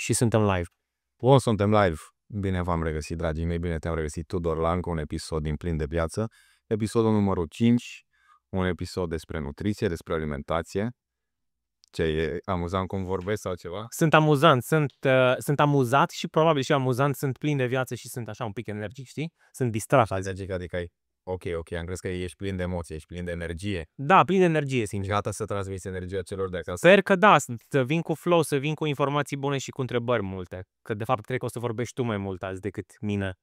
Și suntem live. Bun, suntem live. Bine v-am regăsit, dragii mei, bine te-am regăsit, Tudor Lancă, un episod din plin de viață. Episodul numărul 5, un episod despre nutriție, despre alimentație. Ce, e amuzant cum vorbesc sau ceva? Sunt amuzant, sunt amuzat și probabil și amuzant, sunt plin de viață și sunt așa un pic energic, știi? Sunt distrat. Adică ai... Ok, am crezut că ești plin de emoție, ești plin de energie. Da, plin de energie, sincer. Gata să transmiți energia celor de acasă. Sper că da, să vin cu flow, să vin cu informații bune și cu întrebări multe. Că de fapt cred că o să vorbești tu mai mult azi decât mine.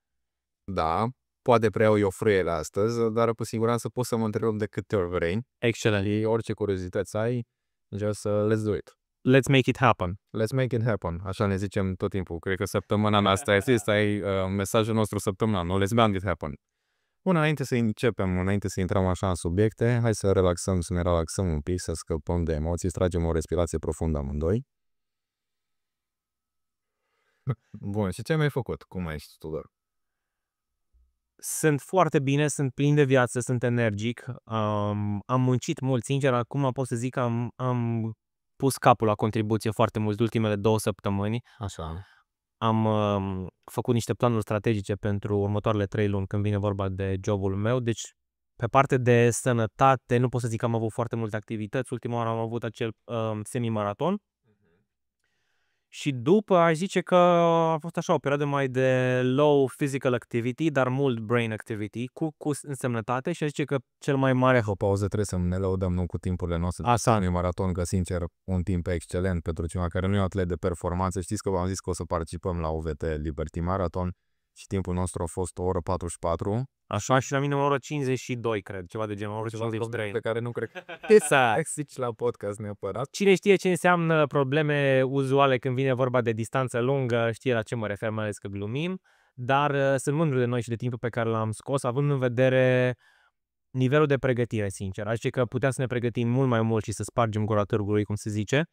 Da, poate preiau eu frâiele astăzi, dar cu siguranță poți să mă întreb de câte ori vrei. Excelent. Și orice curiozități ai, just let's do it. Let's make it happen. Let's make it happen. Așa ne zicem tot timpul. Cred că săptămâna asta e mesajul nostru săptămânal. No, let's make it happen. Bun, înainte să începem, înainte să intrăm așa în subiecte, hai să relaxăm, să ne relaxăm un pic, să scăpăm de emoții, să tragem o respirație profundă amândoi. Bun, și ce mi-ai făcut? Cum ești, Tudor? Sunt foarte bine, sunt plin de viață, sunt energic. Am muncit mult, sincer, acum pot să zic că am pus capul la contribuție foarte mult de ultimele 2 săptămâni. Așa. Am făcut niște planuri strategice pentru următoarele 3 luni când vine vorba de jobul meu. Deci, pe parte de sănătate, nu pot să zic că am avut foarte multe activități. Ultima oară am avut acel semi-maraton. Și după aș zice că a fost așa o perioadă mai de low physical activity, dar mult brain activity, cu însemnătate și aș zice că cel mai mare... O pauză, trebuie să ne lăudăm nu cu timpurile noastre. Asta. Un maraton, că sincer, un timp excelent pentru cineva care nu e atlet de performanță. Știți că v-am zis că o să participăm la UVT Liberty Marathon și timpul nostru a fost o oră 44. Așa, și la mine o oră 52, cred, ceva de genul, o oră 53. Pe care nu cred Exact. zici la podcast neapărat. Cine știe ce înseamnă probleme uzuale când vine vorba de distanță lungă, știe la ce mă refer, mai ales că glumim, dar sunt mândru de noi și de timpul pe care l-am scos, având în vedere nivelul de pregătire, sincer. Aș zice că putem să ne pregătim mult mai mult și să spargem gura târgului, cum se zice,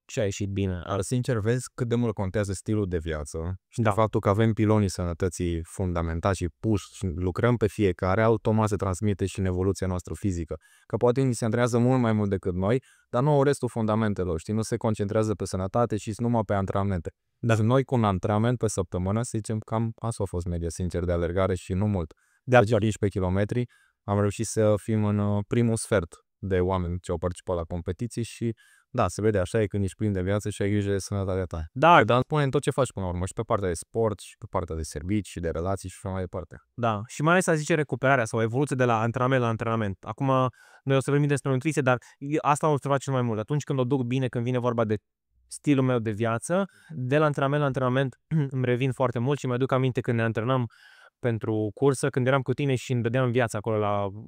și a ieșit bine. Dar sincer, vezi cât de mult contează stilul de viață și Da. faptul că avem pilonii sănătății fundamentali și puși și lucrăm pe fiecare, automat se transmite și în evoluția noastră fizică. Că poate unii se antrenează mult mai mult decât noi, dar nu au restul fundamentelor, știi? Nu se concentrează pe sănătate și numai pe antrenamente. Dar noi cu un antrenament pe săptămână, să zicem, cam asta a fost media, sincer, de alergare și nu mult. De 15 km am reușit să fim în primul sfert de oameni ce au participat la competiții și da, se vede așa e când ești plin de viață și ai grijă de sănătatea ta. Da, Dar spune tot ce faci până la urmă, și pe partea de sport, și pe partea de servicii, și de relații și așa mai departe. da. Și mai ales a zice recuperarea sau evoluție de la antrenament la antrenament. Acum noi o să vorbim despre nutriție, dar asta am observat cel mai mult. Atunci când o duc bine, când vine vorba de stilul meu de viață, de la antrenament la antrenament îmi revin foarte mult și mi-aduc aminte când ne antrenam pentru cursă, când eram cu tine și îmi dădeam viața acolo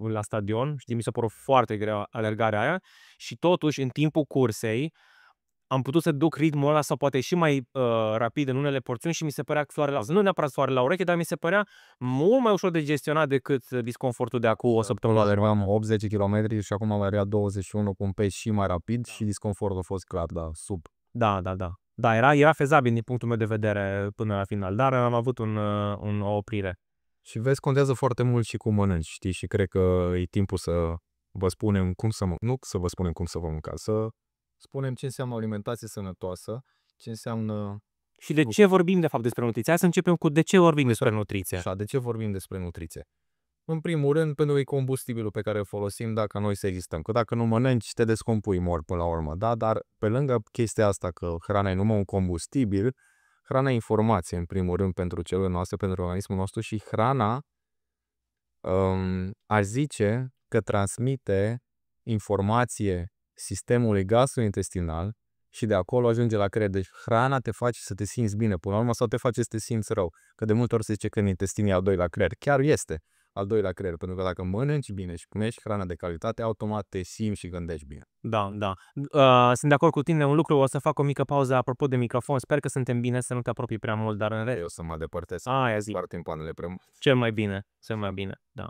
la stadion. Știi, mi s-a părut foarte greu alergarea aia și totuși în timpul cursei am putut să duc ritmul ăla sau poate și mai rapid în unele porțiuni și mi se părea soarele la, nu neapărat soarele la ureche, dar mi se părea mult mai ușor de gestionat decât disconfortul de acum o săptămână. Alergam 80 km și acum am alergat 21 cu un pace și mai rapid și disconfortul a fost clar, da, sub. Da. Da, era fezabil din punctul meu de vedere până la final, dar am avut o oprire. Și vezi, contează foarte mult și cum mănânci, știi? Și cred că e timpul să vă spunem cum să nu să vă spunem cum să vă mâncați, să spunem ce înseamnă o alimentație sănătoasă, ce înseamnă... Și de ce vorbim de fapt despre nutriție? Hai să începem cu de ce vorbim despre nutriție. Așa, de ce vorbim despre nutriție? În primul rând, pentru că e combustibilul pe care îl folosim dacă noi să existăm. Că dacă nu mănânci, te descompui, mor până la urmă. Da? Dar pe lângă chestia asta că hrana e numai un combustibil, hrana e informație, în primul rând, pentru celulele noastre, pentru organismul nostru și hrana aș zice că transmite informație sistemului gastrointestinal și de acolo ajunge la creier. Deci hrana te face să te simți bine până la urmă sau te face să te simți rău. Că de multe ori se zice că în intestin e al doilea creier. Chiar este al doilea creier, pentru că dacă mănânci bine și primești hrana de calitate, automat te simți și gândești bine. Da. Sunt de acord cu tine. Un lucru, o să fac o mică pauză apropo de microfon. Sper că suntem bine, să nu te apropii prea mult, dar în rest... Eu să mă depărtez. Aia zi. Doar timpanele Cel mai bine, da.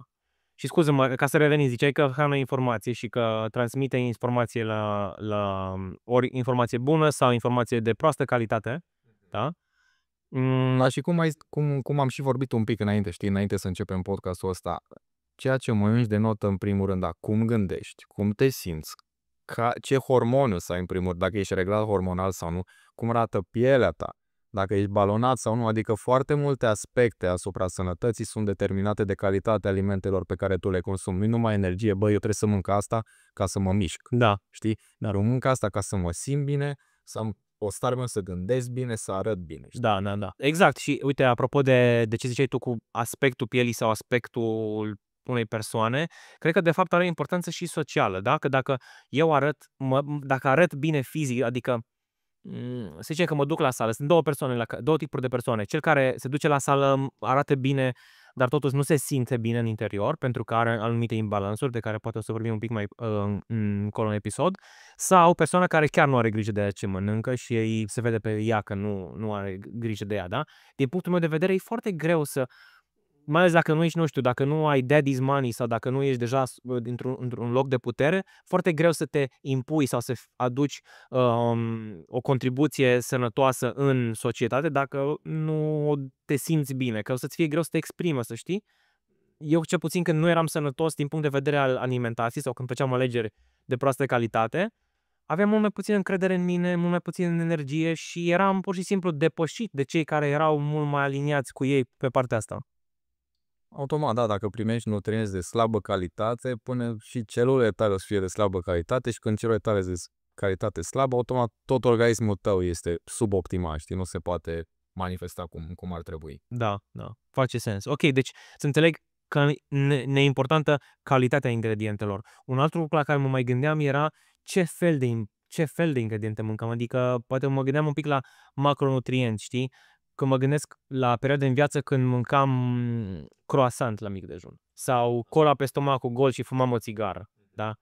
Și scuză-mă, ca să reveni, ziceai că hrana e informație și că transmite informație la ori informație bună sau informație de proastă calitate, da? Da, și cum am și vorbit un pic înainte, știi, înainte să începem podcastul ăsta, ceea ce mănânci denotă în primul rând, da, cum gândești, cum te simți, ce hormoni o să ai în primul rând, dacă ești reglat hormonal sau nu, cum arată pielea ta, dacă ești balonat sau nu, adică foarte multe aspecte asupra sănătății sunt determinate de calitatea alimentelor pe care tu le consumi. Nu numai energie, bă, eu trebuie să mănânc asta ca să mă mișc, Da. știi? Dar eu mănânc asta ca să mă simt bine, să am o stare mea să gândesc bine, să arăt bine. Știi? Da. Exact. Și uite, apropo de ce ziceai tu cu aspectul pielii sau aspectul unei persoane, cred că de fapt are importanță și socială, da? Că dacă eu dacă arăt bine fizic, adică să zicem că mă duc la sală, sunt două tipuri de persoane. Cel care se duce la sală arată bine, dar totuși nu se simte bine în interior, pentru că are anumite imbalansuri, de care poate o să vorbim un pic mai încolo în episod, sau persoana care chiar nu are grijă de ce mănâncă și ei se vede pe ea că nu are grijă de ea, da? Din punctul meu de vedere, e foarte greu să, mai ales dacă nu ești, nu știu, dacă nu ai daddy's money sau dacă nu ești deja într-un loc de putere, foarte greu să te impui sau să aduci o contribuție sănătoasă în societate dacă nu te simți bine, că o să-ți fie greu să te exprimi, să știi. Eu, cel puțin, când nu eram sănătos din punct de vedere al alimentației sau când făceam alegeri de proastă calitate, aveam mult mai puțin încredere în mine, mult mai puțin energie și eram pur și simplu depășit de cei care erau mult mai aliniați cu ei pe partea asta. Automat, da, dacă primești nutrienți de slabă calitate, până și celulele tale o să fie de slabă calitate și când celulele tale de calitate slabă, automat tot organismul tău este suboptimal, știi, nu se poate manifesta cum ar trebui. Da, face sens. Ok, deci să înțeleg că ne e importantă calitatea ingredientelor. Un alt lucru la care mă mai gândeam era ce fel de ingrediente mâncăm, adică poate mă gândeam un pic la macronutrienți, știi? Când mă gândesc la perioade în viață când mâncam croissant la mic dejun sau cola pe stomacul gol și fumam o țigară, da?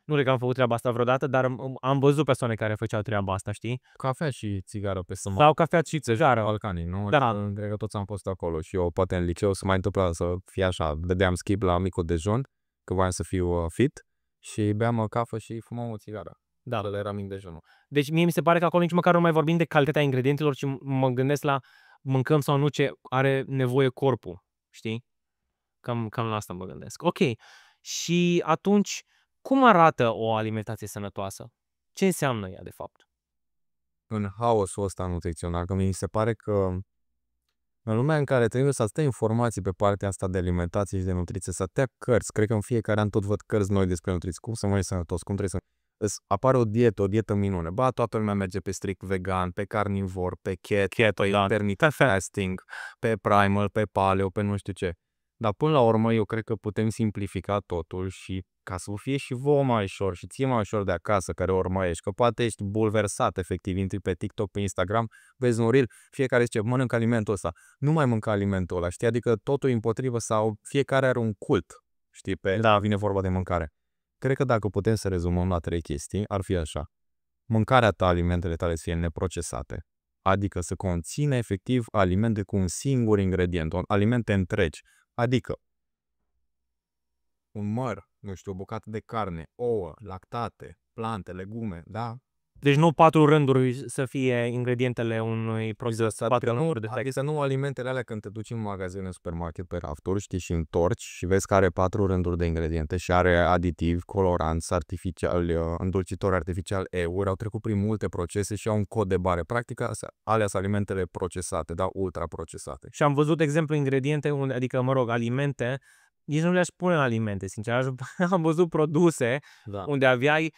Nu cred că am făcut treaba asta vreodată, dar am văzut persoane care făceau treaba asta, știi? Cafea și țigară pe stomac. Sau cafea și țigară. Balcanii, nu? Da. Cred că toți am fost acolo și eu poate în liceu se mai întâmpla să fie așa, dădeam skip la micul dejun, că voiam să fiu fit și beam cafea și fumam o țigară. Da. Ăla era mic dejunul. Deci mie mi se pare că acolo nici măcar nu mai vorbim de calitatea ingredientelor, ci mă gândesc la mâncăm sau nu ce are nevoie corpul, știi? Cam la asta mă gândesc. Ok. Și atunci, cum arată o alimentație sănătoasă? Ce înseamnă ea, de fapt? În haosul ăsta nutrițional, că mi se pare că în lumea în care trebuie să stai informații pe partea asta de alimentație și de nutriție, să te cărți, cred că în fiecare an tot văd cărți noi despre nutriție, cum să mănânci sănătos, cum trebuie să... Îți apare o dietă minune. Ba, toată lumea merge pe strict vegan, pe carnivor, pe keto, intermittent fasting, pe primal, pe paleo, pe nu știu ce. Dar până la urmă eu cred că putem simplifica totul și ca să fie și vouă mai ușor și ție mai ușor de acasă care urmărești, că poate ești bulversat efectiv, intri pe TikTok, pe Instagram, vezi un reel, fiecare zice mănânc alimentul ăsta, nu mai mânca alimentul ăla, știi? Adică totul împotrivă sau fiecare are un cult, știi, vine vorba de mâncare. Cred că dacă putem să rezumăm la 3 chestii, ar fi așa. Mâncarea ta, alimentele tale să fie neprocesate, adică să conțină efectiv alimente cu un singur ingredient, alimente întregi, adică un măr, nu știu, o bucată de carne, ouă, lactate, plante, legume, da? Deci nu 4 rânduri să fie ingredientele unui produs. Adică nu alimentele alea când te duci în magazin, în supermarket, pe rafturi, știi, și întorci și vezi că are 4 rânduri de ingrediente și are aditivi, coloranți artificiali, îndulcitori artificiali, euri, au trecut prin multe procese și au un cod de bare. Practic, alea sunt alimentele procesate, da, ultra procesate. Și am văzut, de exemplu, ingrediente, adică, alimente, nici nu le-aș pune alimente, sincer. Am văzut produse unde aveai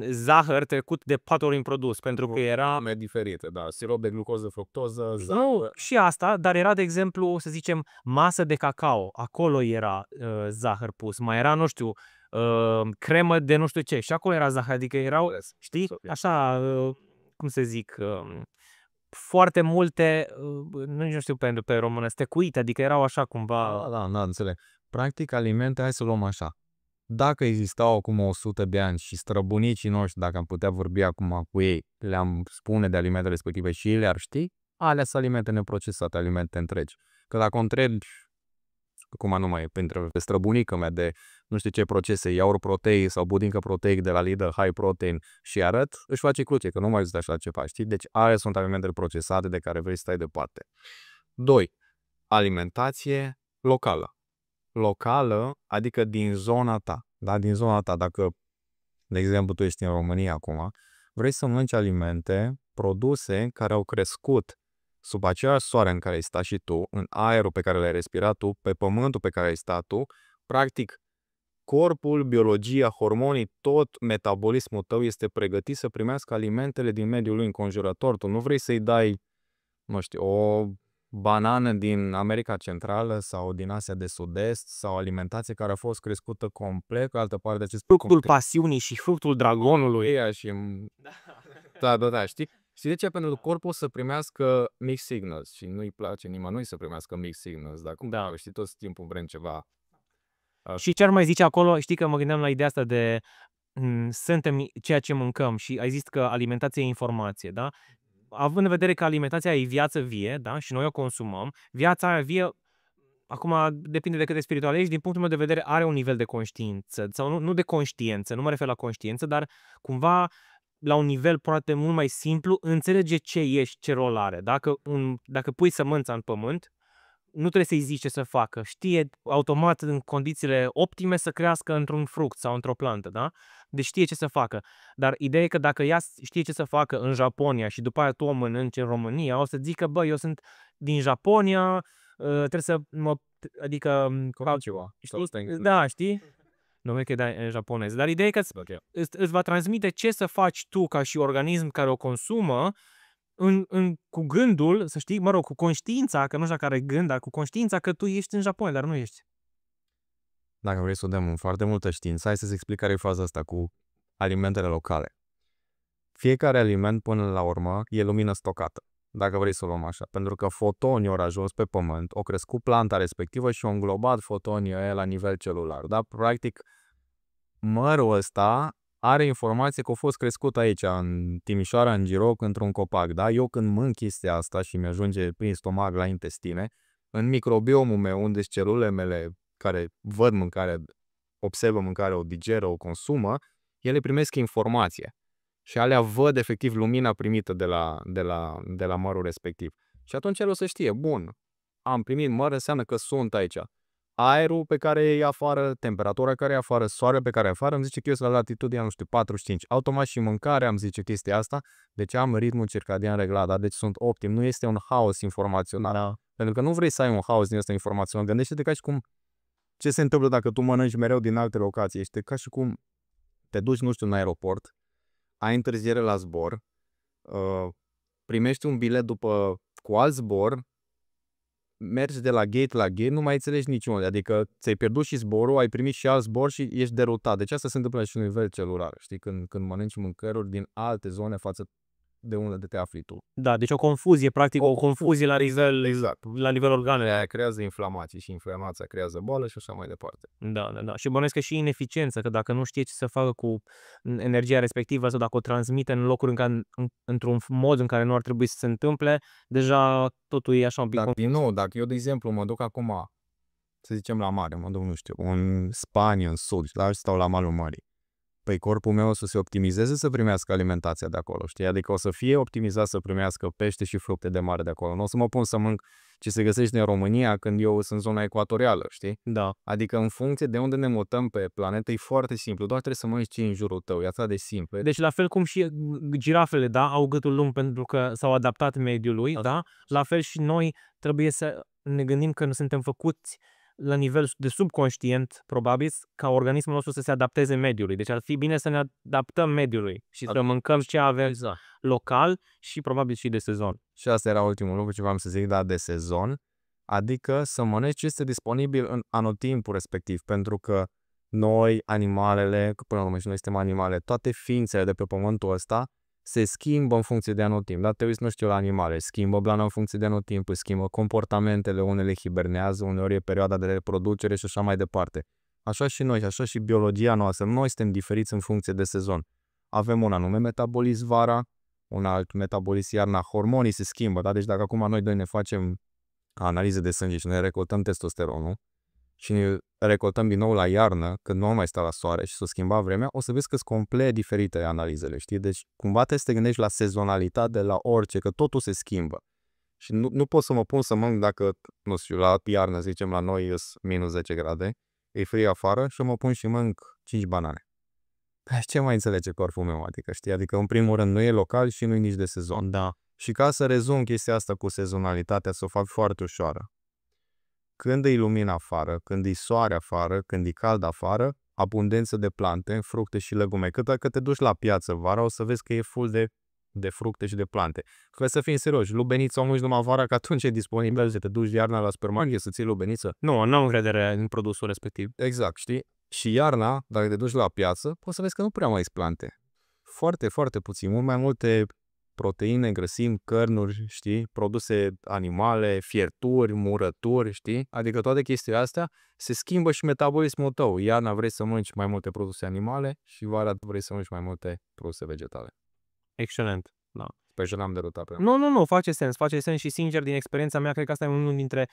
zahăr trecut de 4 ori în produs, pentru că era... diferite, da, sirop de glucoză, fructoză, zahăr. Nu, și asta, dar era, de exemplu, să zicem, masă de cacao, acolo era zahăr pus, mai era, nu știu, cremă de nu știu ce, și acolo era zahăr, adică erau, știi, așa, cum să zic, foarte multe, nu știu pe română, stecuite, adică erau așa cumva... Da, înțeleg. Practic, alimente, hai să luăm așa. Dacă existau acum 100 de ani și străbunicii noștri, dacă am putea vorbi acum cu ei, le-am spune de alimente respective și ei le-ar ști, alea sunt alimente neprocesate, alimente întregi. Că dacă o întrebi, cum anume, pentru străbunica mea de nu știu ce procese, iaurt proteic sau budincă proteic de la Lidl, high protein și arăt, își face cruce, că nu mai există așa ceva, știi? Deci alea sunt alimentele procesate de care vrei să stai departe. 2. Alimentație locală. Locală, adică din zona ta. Da? Din zona ta. Dacă de exemplu, tu ești în România acum, vrei să mănânci alimente, produse care au crescut sub același soare în care ai stat și tu, în aerul pe care l-ai respirat tu, pe pământul pe care ai stat tu, practic corpul, biologia, hormonii, tot metabolismul tău este pregătit să primească alimentele din mediul lui înconjurător. Tu nu vrei să-i dai, nu știu, o banană din America Centrală sau din Asia de Sud-Est sau alimentație care a fost crescută complet cu altă parte de acest Fructul pasiunii și fructul dragonului. și da, știi? Știi de ce? Pentru că corpul să primească mixed signals și nu-i place nimănui să primească mixed signals, dar cum știi, tot timpul vrem ceva. Și ce ar mai zice acolo, știi că mă gândeam la ideea asta de suntem ceea ce mâncăm și ai zis că alimentația e informație, da? Având în vedere că alimentația e viață vie, da? Și noi o consumăm, viața aia vie, acum depinde de cât de spiritual ești, din punctul meu de vedere are un nivel de conștiință, sau nu de conștiință, nu mă refer la conștiință, dar cumva la un nivel poate mult mai simplu, înțelege ce ești, ce rol are. Dacă pui sămânța în pământ, nu trebuie să-i zici ce să facă. Știe automat în condițiile optime să crească într-un fruct sau într-o plantă, da? Deci știe ce să facă. Dar ideea e că dacă ea știe ce să facă în Japonia și după aia tu o mănânci în România, o să zică, bă, eu sunt din Japonia, trebuie să mă... Adică... Da, știi? Nu cred că e în japonez. Dar ideea e că îți va transmite ce să faci tu ca și organism care o consumă cu gândul, să știi, cu conștiința, că nu știu care gând, dar cu conștiința că tu ești în Japonia, dar nu ești. Dacă vrei să o dăm în foarte multă știință, hai să-ți explic care e faza asta cu alimentele locale. Fiecare aliment, până la urmă, e lumină stocată, dacă vrei să o luăm așa. Pentru că fotonii au ajuns pe pământ, au crescut planta respectivă și au înglobat fotonii ăia la nivel celular. Da? Practic, mărul ăsta are informație că a fost crescut aici, în Timișoara, în Giroc, într-un copac. Da? Eu când mânc chestia asta și mi-ajunge prin stomac la intestine, în microbiomul meu, unde sunt celulele mele care văd mâncare, observă mâncare, o digeră, o consumă, ele primesc informație. Și alea văd efectiv lumina primită de la mărul respectiv. Și atunci el o să știe, bun, am primit măr, înseamnă că sunt aici. Aerul pe care e afară, temperatura care e afară, soarele pe care e afară, îmi zice că eu sunt la latitudinea, nu știu, 45. Automat și mâncarea îmi zice chestia asta, deci am ritmul circadian reglat, da? Deci sunt optim, nu este un haos informațional. Da. Pentru că nu vrei să ai un haos din ăsta informațional. Gândește-te ca și cum ce se întâmplă dacă tu mănânci mereu din alte locații. Este ca și cum te duci, nu știu, în aeroport, ai întârziere la zbor, primești un bilet cu alt zbor, mergi de la gate la gate, nu mai înțelegi niciunul. Adică ți-ai pierdut și zborul, ai primit și alt zbor și ești derutat. Deci asta se întâmplă și la nivel celular, știi? Când mănânci mâncăruri din alte zone față de unde te afli tu. Da, deci o confuzie, practic o confuzie la nivel, exact. La nivel organelor. Aia creează inflamații și inflamația creează boală și așa mai departe. Da. Și bănuiesc că și ineficiență, că dacă nu știe ce să facă cu energia respectivă sau dacă o transmite în locuri într-un mod în care nu ar trebui să se întâmple, deja totul e așa un pic... Dar din nou, dacă eu, de exemplu, mă duc acum, să zicem la mare, mă duc, nu știu, în Spania, în sud, dar stau la malul mării. Păi corpul meu o să se optimizeze să primească alimentația de acolo, știi? Adică o să fie optimizat să primească pește și fructe de mare de acolo. Nu o să mă pun să mănânc ce se găsește în România când eu sunt în zona ecuatorială, știi? Da. Adică în funcție de unde ne mutăm pe planetă e foarte simplu, doar trebuie să mănânci ce în jurul tău, e atât de simplu. Deci la fel cum și girafele, da, au gâtul lung pentru că s-au adaptat mediului, da? La fel și noi trebuie să ne gândim că nu suntem făcuți la nivel de subconștient, probabil, ca organismul nostru să se adapteze mediului. Deci ar fi bine să ne adaptăm mediului și să mâncăm ce avem local și probabil și de sezon. Și asta era ultimul lucru ce vreau să zic, de sezon, adică să mănânci ce este disponibil în anotimpul respectiv, pentru că noi, animalele, că până la urmă și noi suntem animale, toate ființele de pe pământul ăsta se schimbă în funcție de anotimp. Da? Te uiți, nu știu, la animale, schimbă blana în funcție de anotimp, schimbă comportamentele, unele hibernează, uneori e perioada de reproducere și așa mai departe. Așa și noi, așa și biologia noastră, noi suntem diferiți în funcție de sezon. Avem un anume metabolism vara, un alt metabolism iarna, hormonii se schimbă, da? Deci dacă acum noi doi ne facem analize de sânge și ne recoltăm testosteronul și ne recoltăm din nou la iarnă, când nu mai sta la soare și s-o schimba vremea, o să vezi că sunt complet diferite analizele, știi? Deci cumva trebuie să te gândești la sezonalitate, la orice, că totul se schimbă. Și nu pot să mă pun să mănânc dacă, nu știu, la iarnă, zicem, la noi sunt minus 10 grade, e frig afară și mă pun și mănânc 5 banane. Ce mai înțelege corpul meu, adică, știi? Adică, în primul rând, nu e local și nu e nici de sezon. Da. Și ca să rezum chestia asta cu sezonalitatea, să o fac foarte ușoară. Când e lumină afară, când e soare afară, când e cald afară, abundență de plante, fructe și legume. Cât dacă te duci la piață vara, o să vezi că e full de fructe și de plante. Trebuie să fim serioși. Lubenița o mânci numai vara, că atunci e disponibil să te duci iarna la supermarket să ții lubeniță. Nu am încredere în produsul respectiv. Exact, știi? Și iarna, dacă te duci la piață, poți să vezi că nu prea mai sunt plante. Foarte, foarte puțin. Mult mai multe proteine, grăsimi, cărnuri, știi? Produse animale, fierturi, murături, știi? Adică toate chestiile astea se schimbă și metabolismul tău. Iarna vrei să mănânci mai multe produse animale și vara vrei să mănânci mai multe produse vegetale. Excelent. Da. Păi și n-am derutat prea. Nu, face sens și sincer din experiența mea cred că asta e unul dintre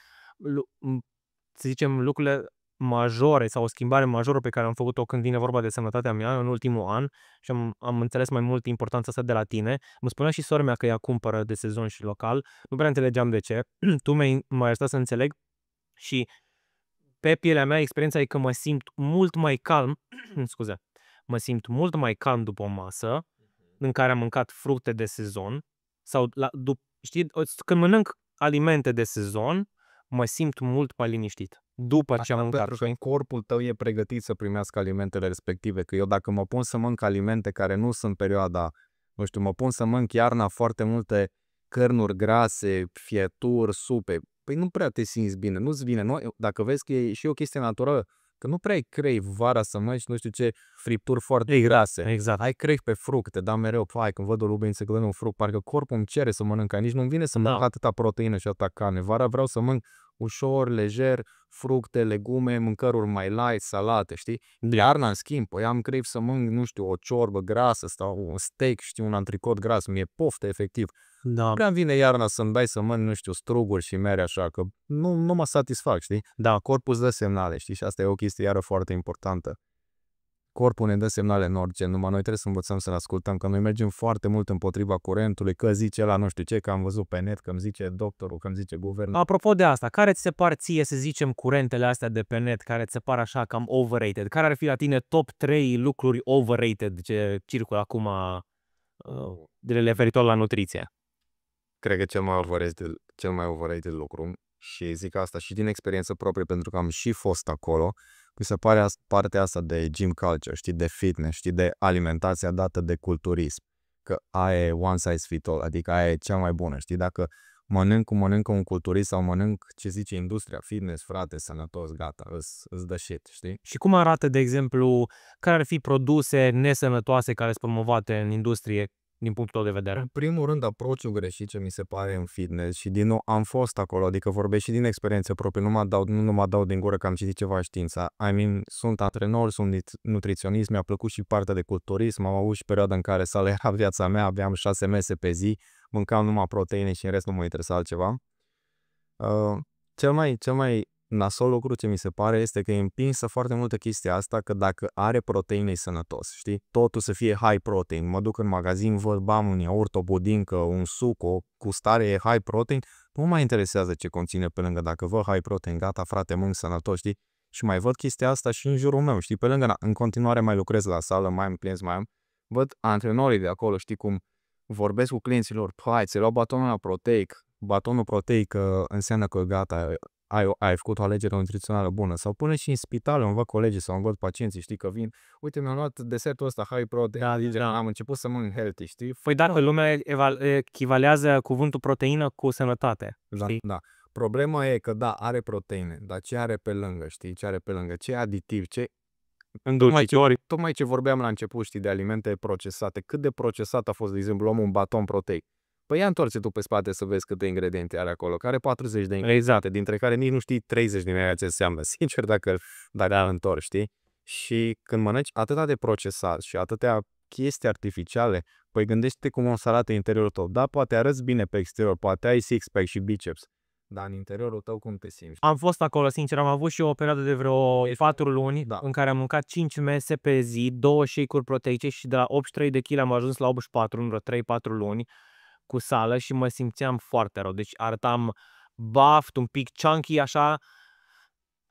să zicem lucrurile majore sau o schimbare majoră pe care am făcut-o când vine vorba de sănătatea mea în ultimul an și am înțeles mai mult importanța asta de la tine. Îmi spunea și sora mea că ea cumpără de sezon și local. Nu prea înțelegeam de ce. Tu m-ai ajutat să înțeleg și pe pielea mea experiența e că mă simt mult mai calm, scuze, mă simt mult mai calm după o masă în care am mâncat fructe de sezon sau știi, când mănânc alimente de sezon, mă simt mult mai liniștit după ce am mâncat. Pentru că corpul tău e pregătit să primească alimentele respective. Că eu dacă mă pun să mănânc alimente care nu sunt perioada, nu știu, mă pun să mănânc iarna foarte multe cărnuri grase, fieturi, supe, păi nu prea te simți bine, nu-ți vine. Dacă vezi că e și o chestie naturală, că nu prea ai crei vara să mănânci nu știu ce fripturi foarte grase. Exact. Ai crei pe fructe, dar mereu, când văd o lubeniță că un fruct, parcă corpul îmi cere să mănânc, nici nu-mi vine să mănânc atâta proteină și atâta carne. Vara vreau să mănânc ușor, lejer, fructe, legume, mâncăruri mai light, salate, știi? Iarna, în schimb, păi am crave să mănânc, nu știu, o ciorbă grasă sau un steak, știi, un antricot gras, mi-e poftă, efectiv. Da. Prea vine iarna să-mi dai să mănânc, nu știu, struguri și mere așa, că nu mă satisfac, știi? Da. Corpul îți dă semnale, știi? Și asta e o chestie iară foarte importantă. Corpul ne dă semnale în orice, numai noi trebuie să învățăm să-l ascultăm, că noi mergem foarte mult împotriva curentului, că zice la nu știu ce, că am văzut pe net, că îmi zice doctorul, că îmi zice guvernul. Apropo de asta, care ți se par ție, să zicem, curentele astea de pe net, care ți se par așa cam overrated? Care ar fi la tine top 3 lucruri overrated ce circulă acum referitor la nutriție? Cred că cel mai overrated lucru, și zic asta și din experiență proprie, pentru că am și fost acolo, mi se pare partea asta de gym culture, știi, de fitness, știi, de alimentația dată de culturism. Că aia e one size fits all, adică aia e cea mai bună, știi, dacă mănâncă un culturist sau mănânc ce zice industria, fitness, frate, sănătos, gata, îți dă shit, știi? Și cum arată, de exemplu, care ar fi produse nesănătoase care sunt promovate în industrie din punctul tău de vedere? În primul rând, approach-ul greșit ce mi se pare în fitness și din nou am fost acolo, adică vorbesc și din experiență proprie, nu mă dau din gură că am citit ceva știință. Sunt antrenor, sunt nutriționist, mi-a plăcut și partea de culturism, am avut și perioada în care sală era viața mea, aveam 6 mese pe zi, mâncam numai proteine și în rest nu mă interesa altceva. Cel mai nasol lucru ce mi se pare este că e împinsă foarte multă chestia asta că dacă are proteine e sănătos, știi? Totul să fie high protein. Mă duc în magazin, văd bam, un iaurt, o budincă, un suc, o gustare e high protein. Nu mă mai interesează ce conține pe lângă. Dacă văd high protein, gata frate, mănânc sănătos, știi? Și mai văd chestia asta și în jurul meu, știi? Pe lângă, în continuare mai lucrez la sală, mai am clienți, văd antrenorii de acolo, știi cum vorbesc cu clienților, hai, ți-ai luat batonul la proteic. Batonul proteic înseamnă că gata, ai făcut o alegere nutrițională bună. Sau pune și în spital, îmi văd colegii sau îmi văd pacienții, știi, că vin, uite, mi-am luat desertul ăsta high protein, am început să mănânc healthy, știi? Păi dar lumea echivalează cuvântul proteină cu sănătate, știi? Da. Problema e că da, are proteine, dar ce are pe lângă, știi? Ce are pe lângă? Ce aditiv, ce Îndulcitori. Tocmai ce vorbeam la început, știi, de alimente procesate. Cât de procesat a fost, de exemplu, luăm un baton proteic. Păi ia întoarce tu pe spate să vezi câte ingrediente are acolo, care 40 de ingrediente, dintre care nici nu știi 30 din ele ce înseamnă. Sincer, dacă întorci, știi? Și când mănânci atâta de procesat și atâtea chestii artificiale, păi gândește-te cum o să arate interiorul tău. Da, poate arăți bine pe exterior, poate ai six-pack și biceps, dar în interiorul tău cum te simți? Am fost acolo, sincer, am avut și o perioadă de vreo 4 luni în care am mâncat 5 mese pe zi, 2 shake-uri proteice și de la 83 de kg am ajuns la 84 în vreo 3-4 luni cu sală și mă simțeam foarte rău. Deci arătam baft, un pic chunky așa.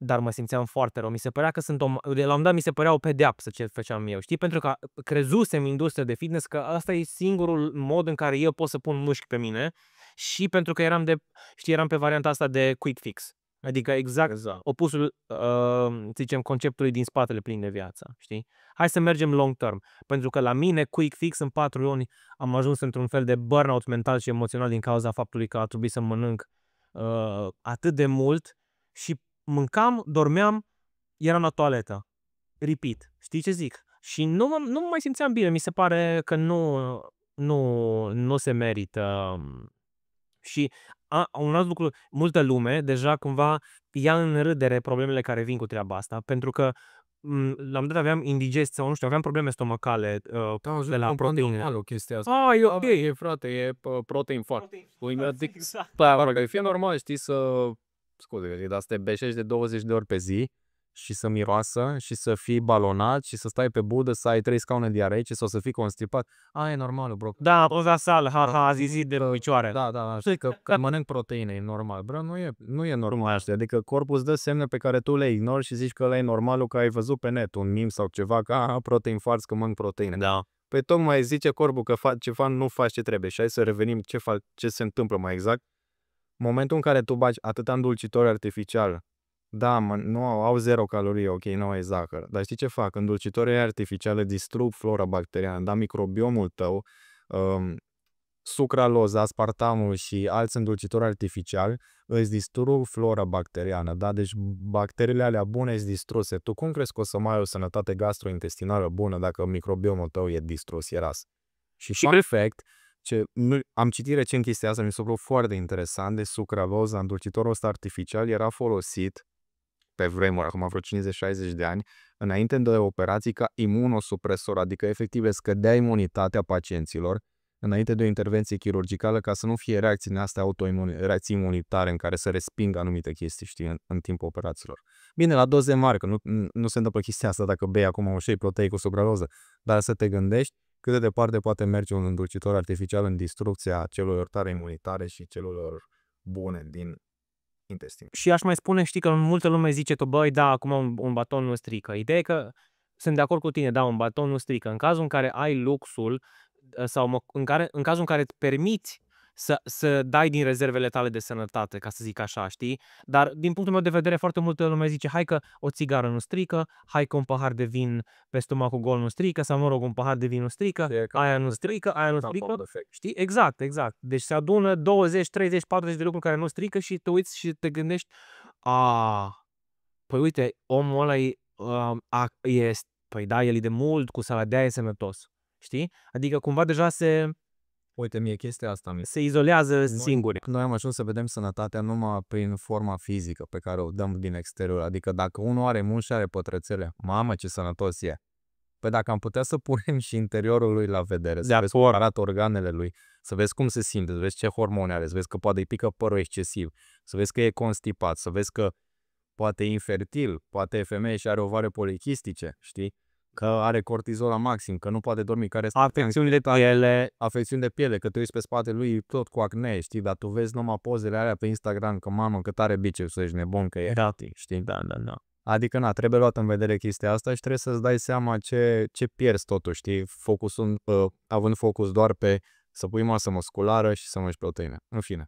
dar mă simțeam foarte rău. Mi se părea că de la un moment dat mi se părea o pedeapsă ce făceam eu, știi? Pentru că crezusem industria de fitness că asta e singurul mod în care eu pot să pun mușchi pe mine și pentru că eram pe varianta asta de quick fix. Adică exact opusul, zicem, conceptului din spatele plin de viață, știi? Hai să mergem long term. Pentru că la mine, quick fix, în 4 luni am ajuns într-un fel de burnout mental și emoțional din cauza faptului că a trebuit să mănânc atât de mult și mâncam, dormeam, eram la toaletă. Repeat. Știi ce zic? Și nu mă mai simțeam bine. Mi se pare că nu se merită. Și un alt lucru, multă lume deja cumva ia în râdere problemele care vin cu treaba asta, pentru că la un moment dat aveam indigestie sau nu știu, aveam probleme stomacale de la proteine. Chestia asta. E ok. E frate, e protein fat. Exact. Că fie normal, știi, scuze, dar să te beșești de 20 de ori pe zi și să miroasă și să fii balonat și să stai pe budă, să ai 3 scaune diareice sau să fii constipat. E normal, bro. Da, o da sală, zi de picioare. Da, știi că mănânc proteine, e normal. Bro, nu e normal așa. Adică corpul îți dă semne pe care tu le ignori și zici că ăla e normalul, că ai văzut pe net un meme sau ceva, că protein farts, că mănânc proteine. Da. Păi tocmai zice corpul că ceva nu faci ce trebuie și hai să revenim ce se întâmplă mai exact. Momentul în care tu bagi atâta îndulcitor artificial, da, nu au 0 calorii, ok, nu ai zahăr, dar știi ce fac? Îndulcitorii artificiale distrug flora bacteriană, da, microbiomul tău, sucraloza, aspartamul și alți îndulcitori artificiali îți distrug flora bacteriană, da? Deci bacteriile alea bune sunt distruse. Tu cum crezi că o să mai ai o sănătate gastrointestinală bună dacă microbiomul tău e distrus, e ras? Și perfect, am citit recent chestia asta, mi s-a părut foarte interesant, de sucraloza, îndulcitorul ăsta artificial era folosit pe vremuri, acum vreo 50-60 de ani, înainte de operații ca imunosupresor, adică efectiv scădea imunitatea pacienților înainte de o intervenție chirurgicală ca să nu fie reacții astea reacții imunitare în care să respingă anumite chestii, știi, în timpul operațiilor. Bine, la doze mari, că nu se întâmplă chestia asta dacă bei acum un shake proteic cu sucraloză, dar să te gândești cât de departe poate merge un îndulcitor artificial în distrucția celulelor tare imunitare și celulelor bune din intestin. Și aș mai spune, știi, că multă lume zice că, băi, da, acum un baton nu strică. Ideea e că sunt de acord cu tine, da, un baton nu strică. În cazul în care ai luxul sau în cazul în care îți permiți să dai din rezervele tale de sănătate, ca să zic așa, știi? Dar din punctul meu de vedere, foarte multă lume zice, hai că o țigară nu strică, hai că un pahar de vin pe stomacul gol nu strică, sau mă rog, un pahar de vin nu strică, aia nu strică, știi? Exact. Deci se adună 20, 30, 40 de lucruri care nu strică și te uiți și te gândești, păi uite, omul ăla păi da, el e de mult cu sală, de-aia e sănătos. Știi? Adică cumva deja Uite, mie chestia asta se izolează singuri. Noi am ajuns să vedem sănătatea numai prin forma fizică pe care o dăm din exterior. Adică dacă unul are mușchi și are pătrățele, mamă ce sănătos e. Păi dacă am putea să punem și interiorul lui la vedere, să vezi cum arată organele lui, să vezi cum se simte, să vezi ce hormone are, să vezi că poate îi pică părul excesiv, să vezi că e constipat, să vezi că poate e infertil, poate e femeie și are ovare polichistice, știi? Că are cortizol la maxim, că nu poate dormi, care afecțiuni de piele, că te uiți pe spatele lui tot cu acne, știi, dar tu vezi numai pozele alea pe Instagram, că mamă, cât are biceps, ești nebun că e, știi? Da. Adică, trebuie luat în vedere chestia asta și trebuie să-ți dai seama ce pierzi totuși, știi, având focus doar pe să pui masă musculară și să mănânci proteine, în fine.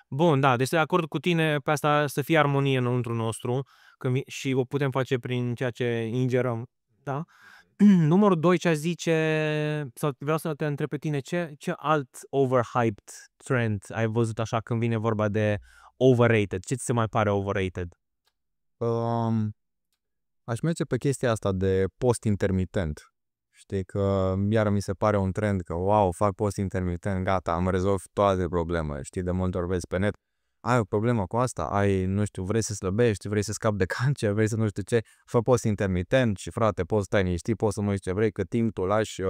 Bun, da, deci de acord cu tine pe asta, să fie armonie înăuntru nostru și o putem face prin ceea ce ingerăm, da? Numărul 2, ce zice, sau vreau să te întreb pe tine, ce alt overhyped trend ai văzut așa când vine vorba de overrated? Ce ți se mai pare overrated? Aș merge pe chestia asta de post intermitent. Știi că iar mi se pare un trend că wow, fac post intermitent, gata, am rezolvat toate problemele. Știi, de multe ori vezi pe net, ai o problemă cu asta, nu știu, vrei să slăbești, vrei să scapi de cancer, vrei să nu știu ce, fă post intermitent și frate, poți stai liniștit, poți să mănânci ce vrei, că timp tu lași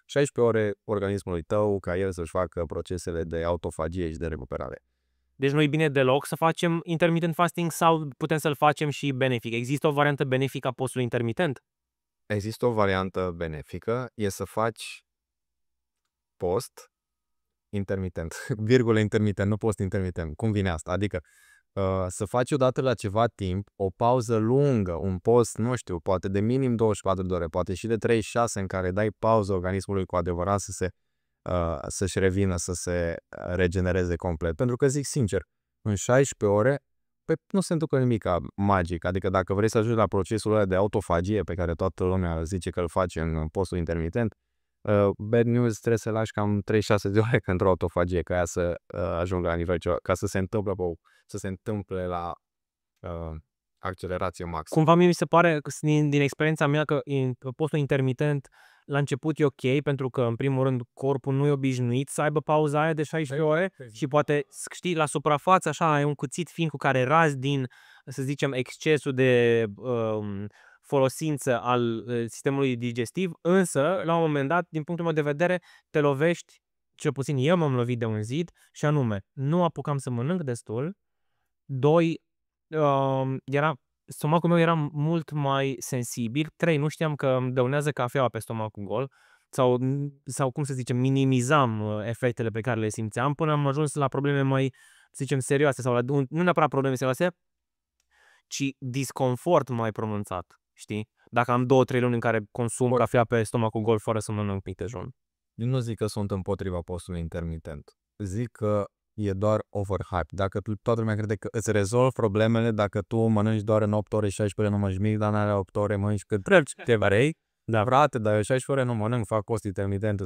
16 ore organismului tău ca el să-și facă procesele de autofagie și de recuperare. Deci nu e bine deloc să facem intermittent fasting sau putem să-l facem și benefic? Există o variantă benefică a postului intermitent? Există o variantă benefică, e să faci post intermitent, virgulă intermitent, nu post intermitent. Cum vine asta? Adică să faci odată la ceva timp o pauză lungă, un post, nu știu, poate de minim 24 de ore, poate și de 36 în care dai pauză organismului cu adevărat să-și revină, să se regenereze complet. Pentru că zic sincer, în 16 ore nu se întâmplă nimic magic. Adică dacă vrei să ajungi la procesul ăla de autofagie pe care toată lumea zice că îl face în postul intermitent, bad news, trebuie să lași cam 36 de ore pentru autofagie ca ea să ajungă la nivel ceva, ca să se întâmple la accelerație maximă. Cumva mie mi se pare, din experiența mea, că postul intermitent la început e ok, pentru că în primul rând corpul nu e obișnuit să aibă pauza aia de 16 ore și poate, știi, la suprafață așa ai un cuțit fin cu care razi din, să zicem, excesul de folosință al sistemului digestiv, însă, la un moment dat, din punctul meu de vedere, te lovești, cel puțin eu m-am lovit de un zid, și anume, nu apucam să mănânc destul, doi, stomacul meu era mult mai sensibil, 3, nu știam că îmi dăunează cafeaua pe stomacul gol, sau cum să zicem, minimizam efectele pe care le simțeam, până am ajuns la probleme mai, să zicem, serioase, sau nu neapărat probleme serioase, ci disconfort mai pronunțat, știi? Dacă am 2-3 luni în care consum cafea pe stomacul gol fără să mănânc mic dejun. Eu nu zic că sunt împotriva postului intermitent. Zic că e doar overhype. Dacă toată lumea crede că îți rezolvi problemele dacă tu mănânci doar în 8 ore, 16 ore nu mănânci mic, dar în alea 8 ore mănânci cât te vrei. Da, frate, dar eu 16 ore nu mănânc, fac post intermitent,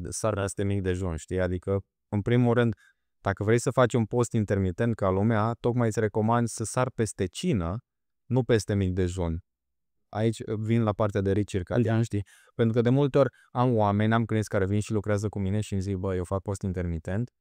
sar este mic dejun, știi? Adică, în primul rând, dacă vrei să faci un post intermitent ca lumea, tocmai îți recomand să sar peste cină, nu peste mic dejun. Aici vin la partea de ritm circadian, știi? Pentru că de multe ori am clienți care vin și lucrează cu mine și îmi zic, bă, eu fac post intermitent,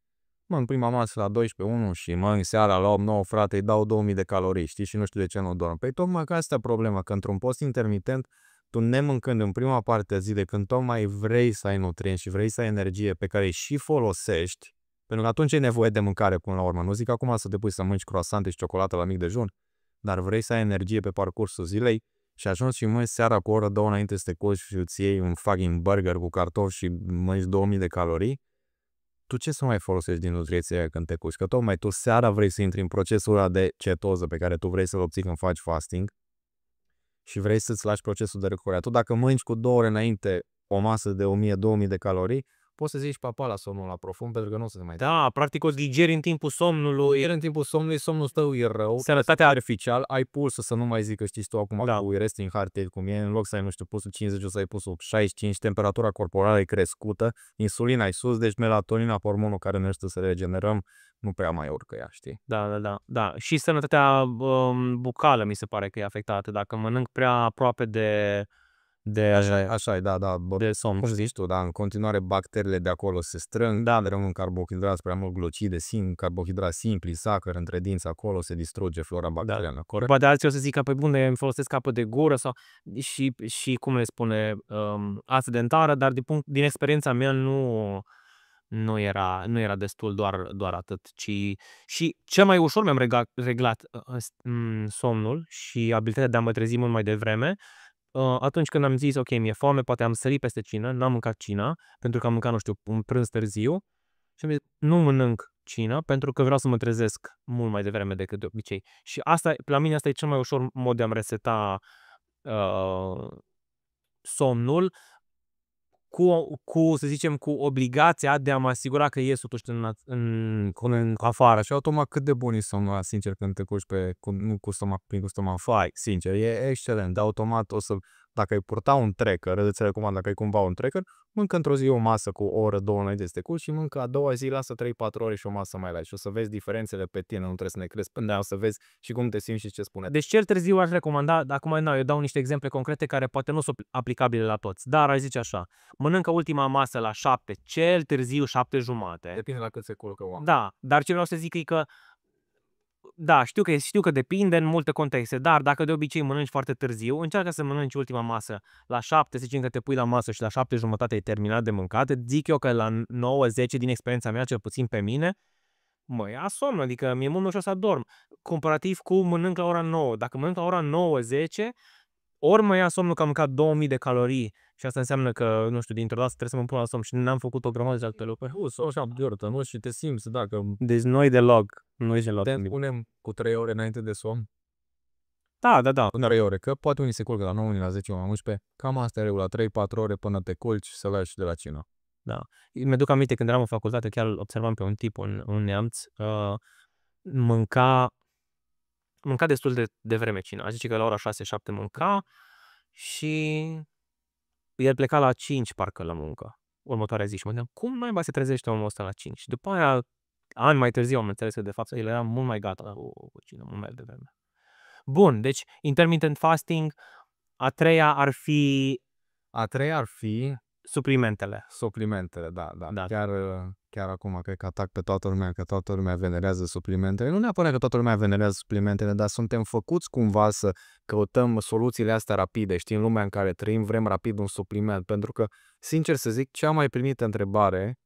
în prima masă la 12-1 și în seara la 8-9, frate, îi dau 2000 de calorii, știi? Și nu știu de ce nu dorm. Păi tocmai că asta e problema, că într-un post intermitent, tu nemâncând în prima parte a zilei, când tocmai vrei să ai nutrienți și vrei să ai energie pe care îi și folosești, pentru că atunci e nevoie de mâncare până la urmă. Nu zic acum să te pui să mănânci croissante și ciocolată la mic dejun, dar vrei să ai energie pe parcursul zilei și ajungi și mănânci seara cu o oră, 2 înainte să te culci și îți iei un fucking burger cu cartofi și mănânci 2000 de calorii, tu ce să mai folosești din nutriția aia când te culci? Că tocmai tu seara vrei să intri în procesul ăla de cetoză pe care tu vrei să-l obții când faci fasting și vrei să-ți lași procesul de recuperare. Tu dacă mănânci cu 2 ore înainte o masă de 1000-2000 de calorii, poți să zici papa la somnul la profund pentru că nu o să te mai... Da, practic o digeri în timpul somnului. Iar în timpul somnului, somnul tău e rău. Sănătatea artificial, ai pulsul să nu mai zic că știi tu acum cu resting heart rate cum e, în loc să ai, nu știu, pulsul 50, o să ai pulsul 65, temperatura corporală e crescută, insulina e sus, deci melatonina, hormonul care ne ajută să regenerăm, nu prea mai urcă ea, știi? Da. Și sănătatea bucală mi se pare că e afectată. Dacă mănânc prea aproape de Așa e, da. De somn. Cum zici tu, da, în continuare bacteriile de acolo se strâng, rămân carbohidrați, prea mult glucide, carbohidrați simpli, sacăr între dinți acolo, se distruge flora bacteriană. Poate alții o să zică, pe bune, îmi folosesc apă de gură sau și cum le spune, ață dentară, dar din experiența mea nu era destul doar atât, și cel mai ușor mi-am reglat somnul și abilitatea de a mă trezi mult mai devreme atunci când am zis, ok, mi-e foame, poate am sărit peste cină, n-am mâncat cina, pentru că am mâncat, nu știu, un prânz târziu și am zis, nu mănânc cină pentru că vreau să mă trezesc mult mai devreme decât de obicei. Și la mine asta e cel mai ușor mod de a-mi reseta somnul, să zicem, cu obligația de a mă asigura că ies totuși în afară. Și automat cât de bun e somnul ăla, sincer, când te culci cu stomac fai, sincer, e excelent. De automat dacă ai purta un tracker, îți recomand, dacă ai cumva un tracker, mâncă într-o zi o masă cu o oră, 2 înainte să te culci și mâncă a doua zi, lasă 3-4 ore și o masă mai light și o să vezi diferențele pe tine, nu trebuie să ne crezi până o să vezi și cum te simți și ce spune. Deci cel târziu aș recomanda, acum eu dau niște exemple concrete care poate nu sunt aplicabile la toți, dar aș zice așa, mănâncă ultima masă la 7, cel târziu 7:30. Depinde la cât se culcă oamenii. Da, dar ce vreau să zic e că da, știu că depinde în multe contexte, dar dacă de obicei mănânci foarte târziu, încearcă să mănânci ultima masă la 7, să zicem că te pui la masă și la 7:30 ai terminat de mâncat, zic eu că la 9-10 din experiența mea, cel puțin pe mine, mă ia somn, adică mi-e mult mai ușor să adorm, comparativ cu mănânc la ora 9. Dacă mănânc la ora 9-10, ori mă ia somnul că am mâncat 2000 de calorii și asta înseamnă că, nu știu, dintr-o dată trebuie să mă pun la somn și n-am făcut o grămadă de alte lucruri. Așa, nu? Și te simți, dacă... Deci nu-i deloc. Punem cu 3 ore înainte de somn. Da. Până 3 ore, că poate unii se culcă la 9, unii la 10, unii la 11. Cam asta e regula, 3-4 ore până te culci să lași de la cină. Da. Mi-aduc aminte când eram în facultate, chiar observam pe un tip, un neamț, mânca destul de vreme cina. Zice că la ora 6-7 mânca și el pleca la 5 parcă la muncă. Următoarea zi și mă gândeam, cum naiba se trezește omul ăsta la 5? Și după aia, ani mai târziu am înțeles că de fapt el era mult mai gata cu cină, mult mai devreme. Bun, deci intermittent fasting, a treia ar fi suplimentele. Suplimentele, da. Da. Chiar acum cred că atac pe toată lumea, că toată lumea venerează suplimentele. Nu neapărat că toată lumea venerează suplimentele, dar suntem făcuți cumva să căutăm soluțiile astea rapide. Știi, în lumea în care trăim, vrem rapid un supliment. Pentru că, sincer să zic, cea mai primită întrebare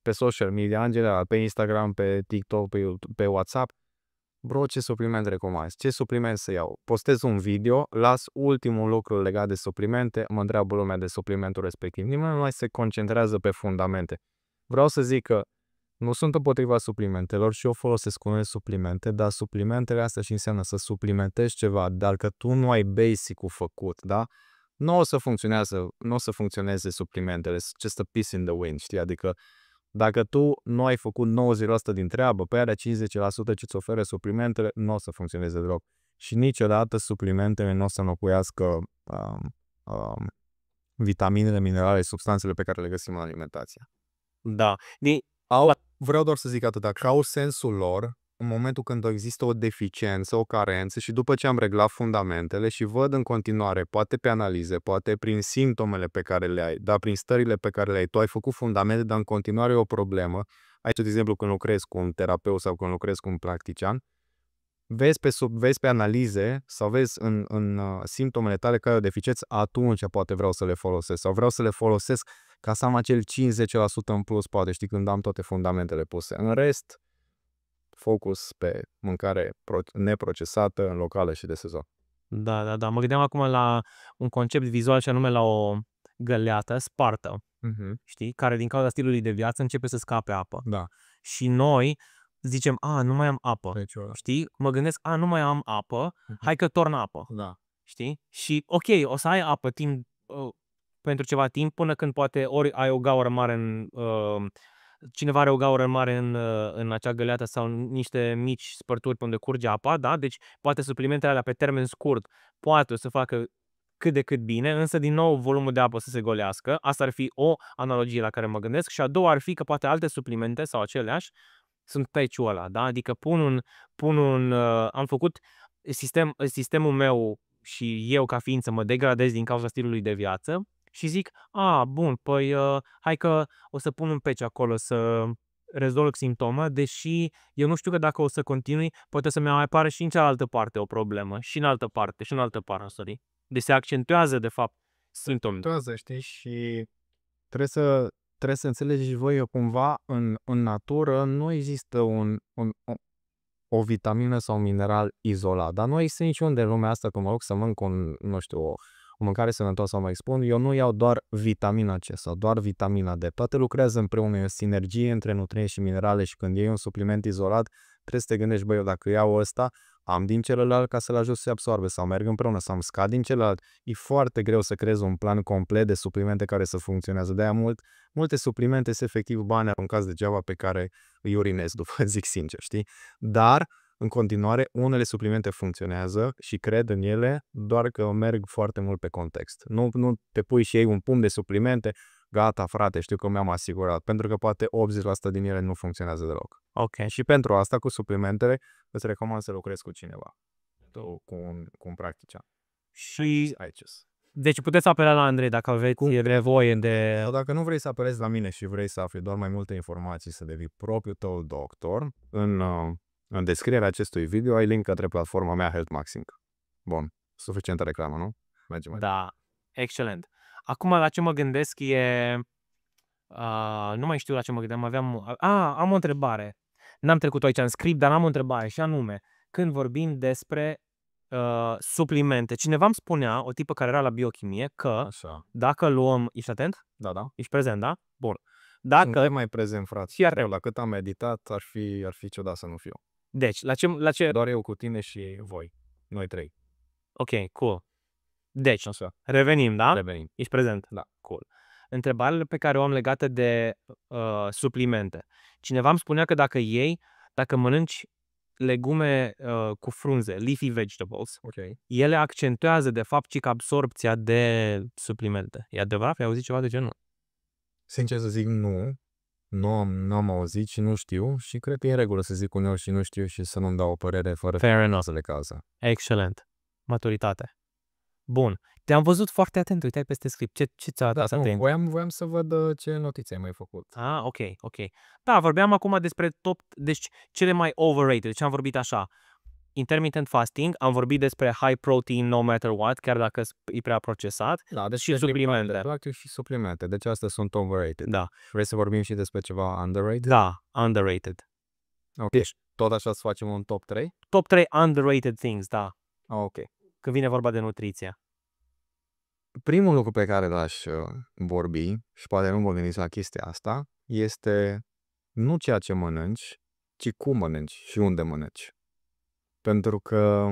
pe social media, în general, pe Instagram, pe TikTok, pe WhatsApp, bro, ce supliment recomanzi? Ce supliment să iau? Postez un video, las ultimul lucru legat de suplimente, mă întreabă lumea de suplimentul respectiv. Nimeni nu mai se concentrează pe fundamente. Vreau să zic că nu sunt împotriva suplimentelor și eu folosesc unele suplimente, dar suplimentele astea și înseamnă să suplimentezi ceva, dar că tu nu ai basic-ul făcut, da? Nu o să funcționeze suplimentele, just a piece in the wind, știi? Adică dacă tu nu ai făcut 90% din treabă, pe aia de 50% ce îți oferă suplimentele, nu o să funcționeze deloc. Și niciodată suplimentele nu o să înlocuiască vitaminele, minerale, substanțele pe care le găsim în alimentație. Da. Vreau doar să zic atâta, că au sensul lor în momentul când există o deficiență, o carență și după ce am reglat fundamentele și văd în continuare, poate pe analize, poate prin simptomele pe care le ai, dar prin stările pe care le ai, tu ai făcut fundamente, dar în continuare e o problemă. Aici, de exemplu, când lucrezi cu un terapeut sau când lucrezi cu un practician, vezi pe analize sau vezi în simptomele tale care au deficiență, atunci poate vreau să le folosesc sau vreau să le folosesc ca să am acel 50% în plus, poate, știi, când am toate fundamentele puse. În rest, focus pe mâncare neprocesată, în locală și de sezon. Da. Mă gândeam acum la un concept vizual și anume la o găleată spartă, știi? Care din cauza stilului de viață începe să scape apă. Da. Și noi zicem, nu mai am apă, știi? Mă gândesc, nu mai am apă, hai că torn apă, Da. știi? Și ok, o să ai apă pentru ceva timp până când poate ori ai o gaură mare cineva are o gaură mare în acea găleată sau niște mici spărturi pe unde curge apa, da? Deci poate suplimentele alea pe termen scurt poate să facă cât de cât bine, însă din nou volumul de apă să se golească. Asta ar fi o analogie la care mă gândesc și a doua ar fi că poate alte suplimente sau aceleași sunt patch-ul ăla, da? Adică am făcut sistemul meu și eu ca ființă mă degradez din cauza stilului de viață și zic, bun, păi hai că o să pun un patch acolo să rezolv simptomă, deși eu nu știu că dacă o să continui, poate să mi-mai apare și în cealaltă parte o problemă, și în altă parte, și în altă parte, Deci se accentuează, de fapt, simptomele. Știi, și trebuie să înțelegeți voi că cumva în natură nu există o vitamină sau un mineral izolat, dar nu există niciunde în lumea asta, că mă rog să mănânc o mâncare sănătoasă sau mai spun, eu nu iau doar vitamina C sau doar vitamina D. Toate lucrează împreună, e o sinergie între nutrienți și minerale și când iei un supliment izolat, trebuie să te gândești, eu dacă iau ăsta, am din celălalt ca să-l ajut să se absorbe sau merg împreună sau îmi scad din celălalt. E foarte greu să creezi un plan complet de suplimente care să funcționează. De-aia multe suplimente sunt efectiv bani aruncați degeaba pe care îi urinez după, zic sincer, știi? Dar în continuare, unele suplimente funcționează și cred în ele, doar că merg foarte mult pe context. Nu te pui și iei un pumn de suplimente, gata frate, știu că mi-am asigurat, pentru că poate 80% din ele nu funcționează deloc. Ok. Și pentru asta, cu suplimentele, îți recomand să lucrezi cu cineva, cu un practician. Și deci puteți apela la Andrei dacă aveți nevoie de... Sau dacă nu vrei să apelezi la mine și vrei să afli doar mai multe informații, să devii propriul tău doctor, în descrierea acestui video ai link către platforma mea Health Maxing. Bun, suficientă reclamă, nu? Mergem mai Da, excelent. Acum la ce mă gândesc e... nu mai știu la ce mă gândeam, am o întrebare. N-am trecut aici în script, dar am o întrebare și anume, când vorbim despre suplimente, cineva îmi spunea, o tipă care era la biochimie, că Așa. dacă luăm... Ești atent? Da. Ești prezent, da? Bun. Dacă mai prezent, frate. Chiar Eu, la cât am meditat, ar fi ciudat să nu fiu. Deci, la ce... Doar eu cu tine și voi. Noi 3. Ok, cool. Deci, Așa. revenim, da? Revenim. Ești prezent? Da. Cool. Întrebările pe care o am legate de suplimente. Cineva îmi spunea că dacă mănânci legume cu frunze, leafy vegetables, Ok. ele accentuează de fapt și absorpția de suplimente. E adevărat? Ai auzit ceva de genul? Sincer să zic, nu. Nu am auzit și nu știu și cred că e în regulă să zic uneori și nu știu și să nu-mi dau o părere fără Fair enough. să le cauză. Excelent. Maturitate. Bun. Te-am văzut foarte atent, uitai peste script. Ce ți-a Da, dat nu, voiam să văd ce notițe ai mai făcut. Ok. Da, vorbeam acum despre deci cele mai overrated. Deci am vorbit așa. Intermittent fasting, am vorbit despre high protein no matter what, chiar dacă e prea procesat. Da, deci și suplimente. Practic și suplimente. Deci astea sunt overrated. Da. Vrei să vorbim și despre ceva underrated? Da, underrated. Ok. Deci, tot așa să facem un top 3? Top 3 underrated things, da. Ok. Când vine vorba de nutriție. Primul lucru pe care l-aș vorbi, și poate nu vă gândiți la chestia asta, este nu ceea ce mănânci, ci cum mănânci și unde mănânci. Pentru că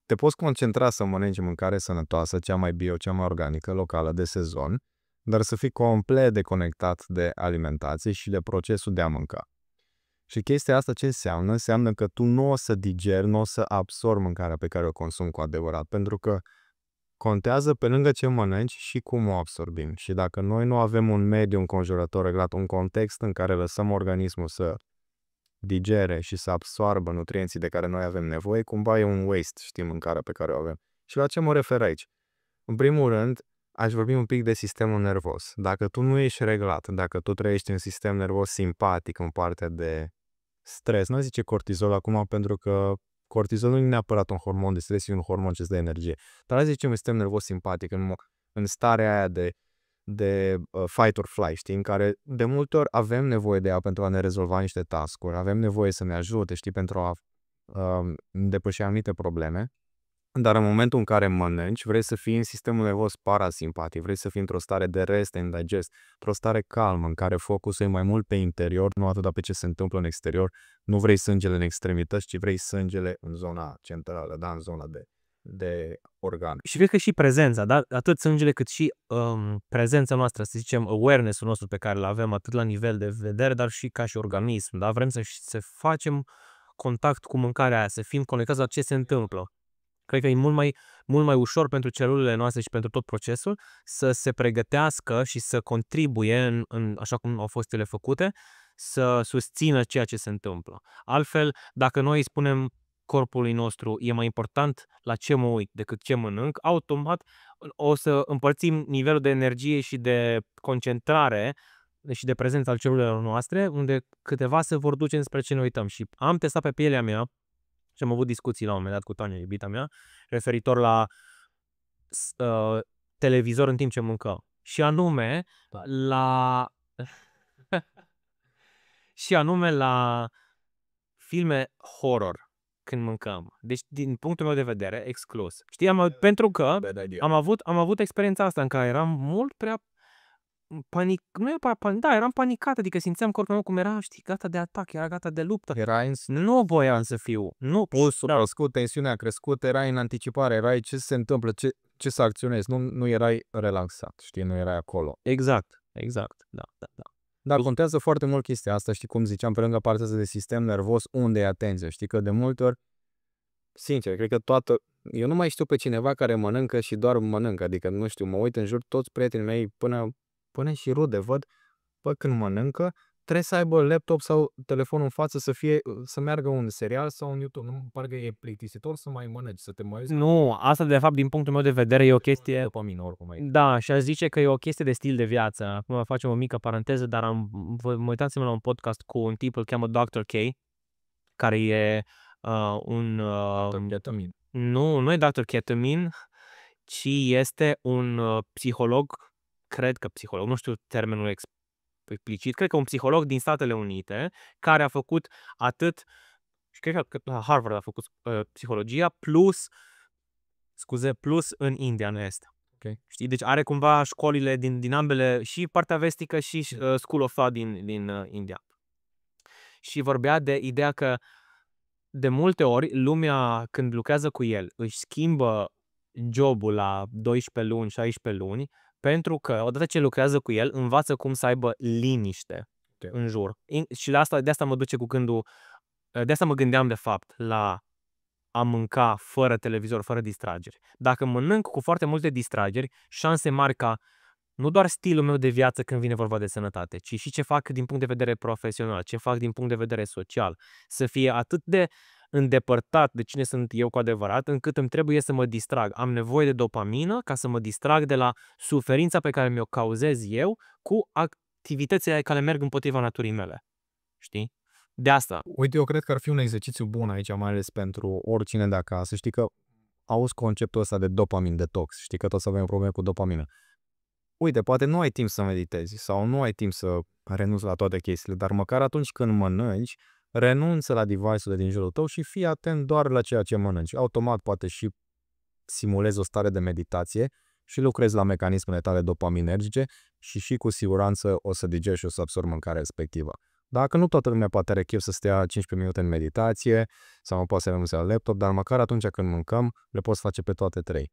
te poți concentra să mănânci mâncare sănătoasă, cea mai bio, cea mai organică, locală, de sezon, dar să fii complet deconectat de alimentație și de procesul de a mânca. Și chestia asta ce înseamnă? Înseamnă că tu nu o să digeri, nu o să absorbi mâncarea pe care o consumi cu adevărat, pentru că contează pe lângă ce mănânci și cum o absorbim. Și dacă noi nu avem un mediu înconjurător reglat, un context în care lăsăm organismul să digere și să absoarbă nutrienții de care noi avem nevoie, cumva e un waste, știm, mâncarea pe care o avem. Și la ce mă refer aici? În primul rând, aș vorbi un pic de sistemul nervos. Dacă tu nu ești reglat, dacă tu trăiești în sistem nervos simpatic în partea de stres, nu zice cortizol acum pentru că cortizolul nu e neapărat un hormon de stres, e un hormon ce îți dă energie. Dar hai să zicem un sistem nervos simpatic, în starea aia de fight or flight, știi, în care de multe ori avem nevoie de ea pentru a ne rezolva niște task-uri, avem nevoie să ne ajute, știi, pentru a depăși anumite probleme. Dar în momentul în care mănânci, vrei să fii în sistemul nervos parasimpatic, vrei să fii într-o stare de rest and digest, într-o stare calmă, în care focusul e mai mult pe interior, nu atât pe ce se întâmplă în exterior. Nu vrei sângele în extremități, ci vrei sângele în zona centrală, da, în zona de organ. Și cred că și prezența, da? Atât sângele cât și prezența noastră, să zicem, awareness-ul nostru pe care îl avem atât la nivel de vedere, dar și ca și organism, da? Vrem să facem contact cu mâncarea aia, să fim conectați la ce se întâmplă. Cred că e mult mai ușor pentru celulele noastre și pentru tot procesul să se pregătească și să contribuie, așa cum au fost ele făcute, să susțină ceea ce se întâmplă. Altfel, dacă noi spunem corpului nostru e mai important la ce mă uit decât ce mănânc, automat o să împărțim nivelul de energie și de concentrare și de prezență al celulelor noastre, unde câteva se vor duce spre ce ne uităm. Și am testat pe pielea mea și am avut discuții la un moment dat cu Tania, iubita mea, referitor la televizor în timp ce mâncăm. Și anume la filme horror când mâncăm. Deci, din punctul meu de vedere, exclus. Știi, pentru că am avut experiența asta în care eram mult prea eram panicat, adică simțeam corpul meu cum era, știi, gata de atac, era gata de luptă. Nu voiam să fiu. Pulsul a crescut, tensiunea a crescut, erai în anticipare, erai ce se întâmplă, ce să acționezi, nu erai relaxat, știi, nu erai acolo. Exact, da. Dar contează foarte mult chestia asta, știi, cum ziceam, pe lângă partea asta de sistem nervos, unde e atenția, știi, că de multe ori, sincer, cred că eu nu mai știu pe cineva care mănâncă și doar mănâncă, adică, nu știu, mă uit în jur, toți prietenii mei, până și rude, văd, când mănâncă, trebuie să aibă laptop sau telefonul în față să meargă un serial sau un YouTube. Nu parcă e plictisitor să mai mănânci, să te mai uiți. Nu, asta de fapt din punctul meu de vedere e o chestie. După mine, oricum aici. Da, și aș zice că e o chestie de stil de viață. Acum facem o mică paranteză, dar mă uitați-mă la un podcast cu un tip, îl cheamă Dr. K, care e un Ketamine. Nu e Dr. Ketamine, ci este un psiholog, cred că psiholog, nu știu termenul explicit, cred că un psiholog din Statele Unite, care a făcut și cred că la Harvard a făcut psihologia, plus în India, în Est. Știi? Deci are cumva școlile din ambele, și partea vestică și School of Thought din India. Și vorbea de ideea că de multe ori lumea, când lucrează cu el, își schimbă jobul la 12 luni, 16 luni, pentru că odată ce lucrează cu el, învață cum să aibă liniște în jur. Și de asta mă duce cu gândul, de asta mă gândeam de fapt la a mânca fără televizor, fără distrageri. Dacă mănânc cu foarte multe distrageri, șanse mari ca nu doar stilul meu de viață când vine vorba de sănătate, ci și ce fac din punct de vedere profesional, ce fac din punct de vedere social, să fie atât de îndepărtat de cine sunt eu cu adevărat, încât îmi trebuie să mă distrag. Am nevoie de dopamină ca să mă distrag de la suferința pe care mi-o cauzez eu cu activitățile care merg împotriva naturii mele. Știi? De asta. Uite, eu cred că ar fi un exercițiu bun aici, mai ales pentru oricine de acasă. Știi că auzi conceptul ăsta de dopamin detox. Știi că toți avem probleme cu dopamină. Uite, poate nu ai timp să meditezi sau nu ai timp să renunți la toate chestiile, dar măcar atunci când mănânci, renunță la device-urile din jurul tău și fii atent doar la ceea ce mănânci. Automat poate și simulezi o stare de meditație și lucrezi la mecanismele tale dopaminergice și cu siguranță o să digeri și o să absorbi mâncarea respectivă. Dacă nu toată lumea poate are chef să stea 15 minute în meditație sau nu poate să renunțe la laptop, dar măcar atunci când mâncăm, le poți face pe toate trei.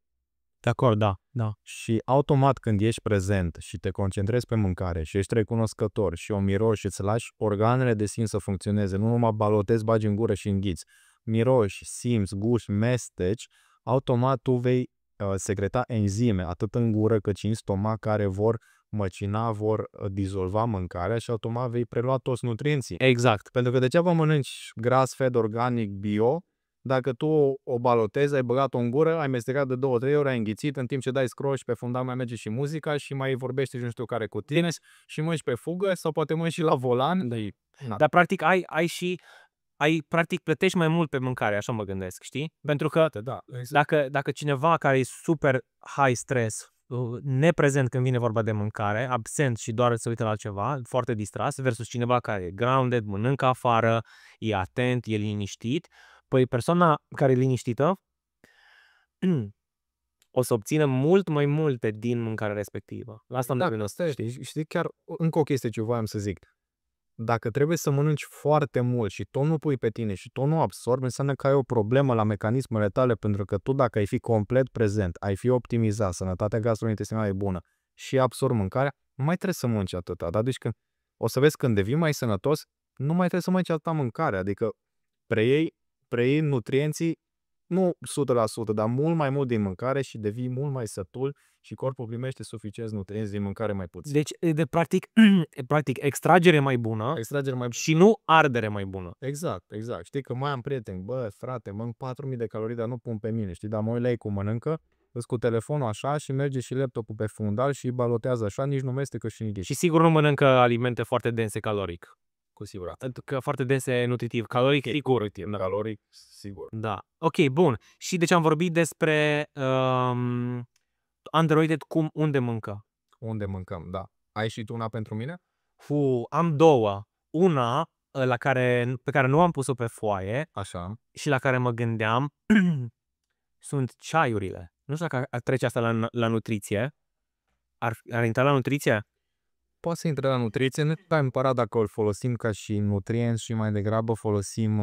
De acord, da. Și automat când ești prezent și te concentrezi pe mâncare și ești recunoscător și o miroși și îți lași organele de simț să funcționeze, nu numai balotezi, bagi în gură și înghiți, miroși, simți, guși, mesteci, automat tu vei secreta enzime atât în gură cât și în stomac care vor măcina, vor dizolva mâncarea și automat vei prelua toți nutrienții. Exact. Pentru că degeaba mănânci gras, fed, organic, bio, dacă tu o balotezi, ai băgat-o în gură, ai mestecat de 2-3 ori, ai înghițit, în timp ce dai scroll și pe fundal mai merge și muzica și mai vorbește și nu știu care cu tine și mânci pe fugă sau poate mânci și la volan. Dar practic practic plătești mai mult pe mâncare, așa mă gândesc, știi? Pentru că exact. dacă cineva care e super high stress, neprezent când vine vorba de mâncare, absent și doar se uită la ceva, foarte distras, versus cineva care e grounded, mănâncă afară, e atent, e liniștit, păi persoana care e liniștită o să obțină mult mai multe din mâncarea respectivă. La asta mă știi, chiar încă o chestie ce voiam să zic. Dacă trebuie să mănânci foarte mult și tot nu pui pe tine și tot nu absorbi, înseamnă că ai o problemă la mecanismele tale, pentru că tu dacă ai fi complet prezent, ai fi optimizat, sănătatea gastrointestinală e bună și absorbi mâncarea, nu mai trebuie să mănânci atâta. Dar deci când o să vezi când devii mai sănătos, nu mai trebuie să mănânci atâta mâncare, adică preiei nutrienții nu 100%, dar mult mai mult din mâncare și devii mult mai sătul și corpul primește suficienți nutrienți din mâncare mai puțin. Deci, practic, extragere mai bună și nu ardere mai bună. Exact. Știi că mai am prieteni, frate, mănânc 4000 de calorii, dar nu pun pe mine, știi, dar mă uit la ei cum mănâncă, îți cu telefonul așa și merge și laptopul pe fundal și balotează așa, nici nu mestecă și nici. Și sigur nu mănâncă alimente foarte dense caloric. Cu siguranță. Pentru că foarte dense nutritiv. Caloric, sigur. Caloric, sigur. Da. Ok, bun. Și deci am vorbit despre underrated unde mâncă. Unde mâncăm, da. Ai și tu una pentru mine? Am două. Una pe care nu am pus-o pe foaie. Așa. Și la care mă gândeam sunt ceaiurile. Nu știu dacă ar trece asta la nutriție. Ar intra la nutriție? Poate să intre la nutriție, nu te-ai împărat dacă îl folosim ca și nutrienți și mai degrabă folosim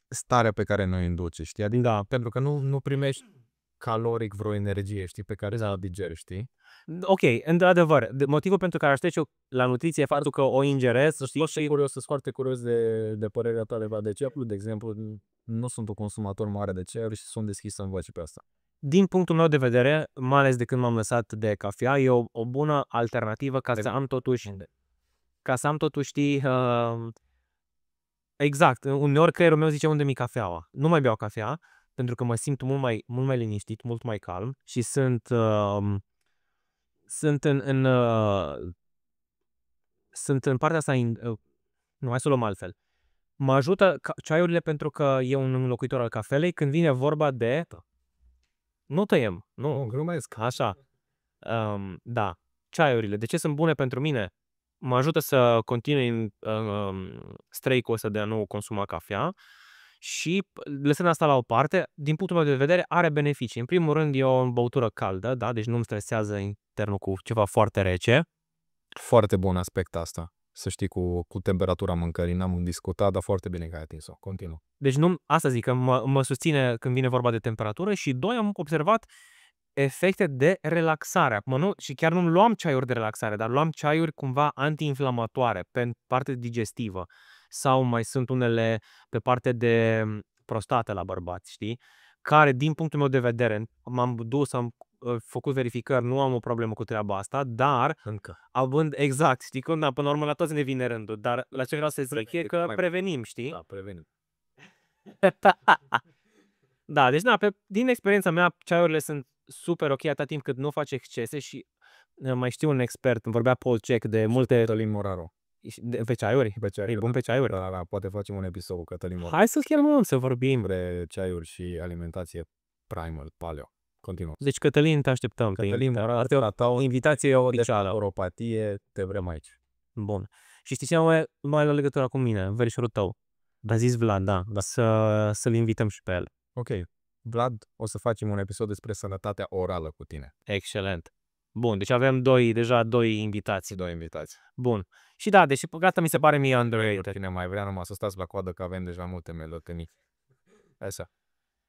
starea pe care noi induce, știi? Adică, da. Pentru că nu primești caloric vreo energie, știi, pe care să o digeri, știi? Ok, într-adevăr, motivul pentru care aș trece la nutriție e faptul că o ingerez, știi? Sunt foarte curios de părerea ta de ceapul, de exemplu, nu sunt un consumator mare de ceaiuri și sunt deschis să învăț pe asta. Din punctul meu de vedere, mai ales de când m-am lăsat de cafea, e o bună alternativă ca să am totuși, știi, exact, uneori creierul meu zice unde mi cafeaua. Nu mai beau cafea, pentru că mă simt mult mai liniștit, mult mai calm și sunt în partea asta, nu, hai să o luăm altfel. Mă ajută ceaiurile pentru că e un înlocuitor al cafelei când vine vorba de... Nu tăiem, nu, glumesc. Așa. Da, ceaiurile. De ce sunt bune pentru mine? Mă ajută să continui streak-ul ăsta de a nu consuma cafea Și lăsând asta la o parte, din punctul meu de vedere, are beneficii. În primul rând, e o băutură caldă, da? Deci nu-mi stresează internul cu ceva foarte rece. Foarte bun aspect asta. Să știi, cu temperatura mâncării. N-am discutat, dar foarte bine că ai atins-o. Continuă. Deci asta zic, că mă susține când vine vorba de temperatură și doi, am observat efecte de relaxare. Acum și chiar nu luam ceaiuri de relaxare, dar luam ceaiuri cumva antiinflamatoare pe partea digestivă. Sau mai sunt unele pe partea de prostată la bărbați, știi? Care, din punctul meu de vedere, m-am dus, am făcut verificări, nu am o problemă cu treaba asta, dar având, exact, știi, că până la urmă la toți ne vine rândul, dar la ce vreau să zic e că prevenim, știi? Da, prevenim. Da, deci din experiența mea, ceaiurile sunt super ok atât timp cât nu faci excese și mai știu un expert, îmi vorbea Paul Check de multe... Cătălin Moraru. Pe ceaiuri? E bun pe ceaiuri? Da, poate facem un episod cu Cătălin Moraru. Hai să-l chemăm să vorbim. Despre ceaiuri și alimentație primal, paleo. Continuă. Deci Cătălin, te așteptăm. Cătălin Moraru, o invitație oficială. Oropatie, te vrem aici. Bun. Și știi ce mai la legătura cu mine, verișorul tău? Dar zis Vlad, da. Să-l invităm și pe el. Ok. Vlad, o să facem un episod despre sănătatea orală cu tine. Excelent. Bun, deci avem deja doi invitații. Doi invitați. Bun. Și da, deci gata, mi se pare mie underrated. Cine mai vrea numai să stați la coadă că avem deja multe melătănii. Așa.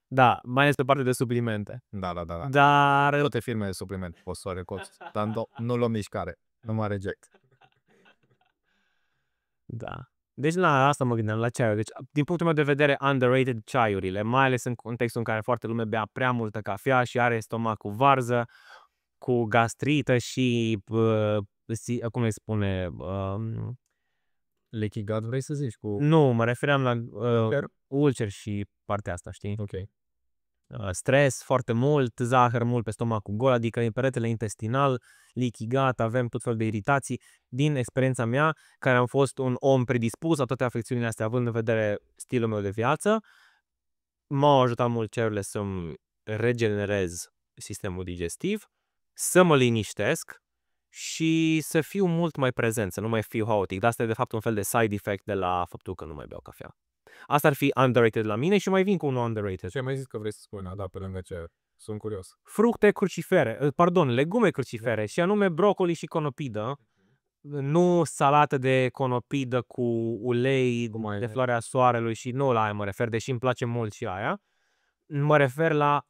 Da, mai este parte de suplimente. Da. Dar... Toate firmele de suplimente poți să o recolți, dar nu luăm mișcare. Nu mă reject. Da. Deci la asta mă gândeam, la ceaiuri. Deci, din punctul meu de vedere, underrated ceaiurile, mai ales în contextul în care foarte lume bea prea multă cafea și are stomac cu varză, cu gastrită și, cum îi spune... Leaky gut, vrei să zici? Nu, mă refeream la ulcer și partea asta, știi? Ok. Stres foarte mult, zahăr mult pe stomacul gol, adică în peretele intestinal, leaky gut, avem tot felul de iritații. Din experiența mea, care am fost un om predispus la toate afecțiunile astea, având în vedere stilul meu de viață, m-au ajutat mult ceaiurile să-mi regenerez sistemul digestiv, să mă liniștesc și să fiu mult mai prezent, să nu mai fiu haotic. Dar asta e de fapt un fel de side effect de la faptul că nu mai beau cafea. Asta ar fi underrated la mine și mai vin cu unul underrated. Ce ai mai zis că vrei să spui? Da, pe lângă ce? Sunt curios. Fructe crucifere, legume crucifere, și anume brocoli și conopidă. Nu salată de conopidă cu ulei de floarea soarelui și nu la aia mă refer, deși îmi place mult și aia. Mă refer la...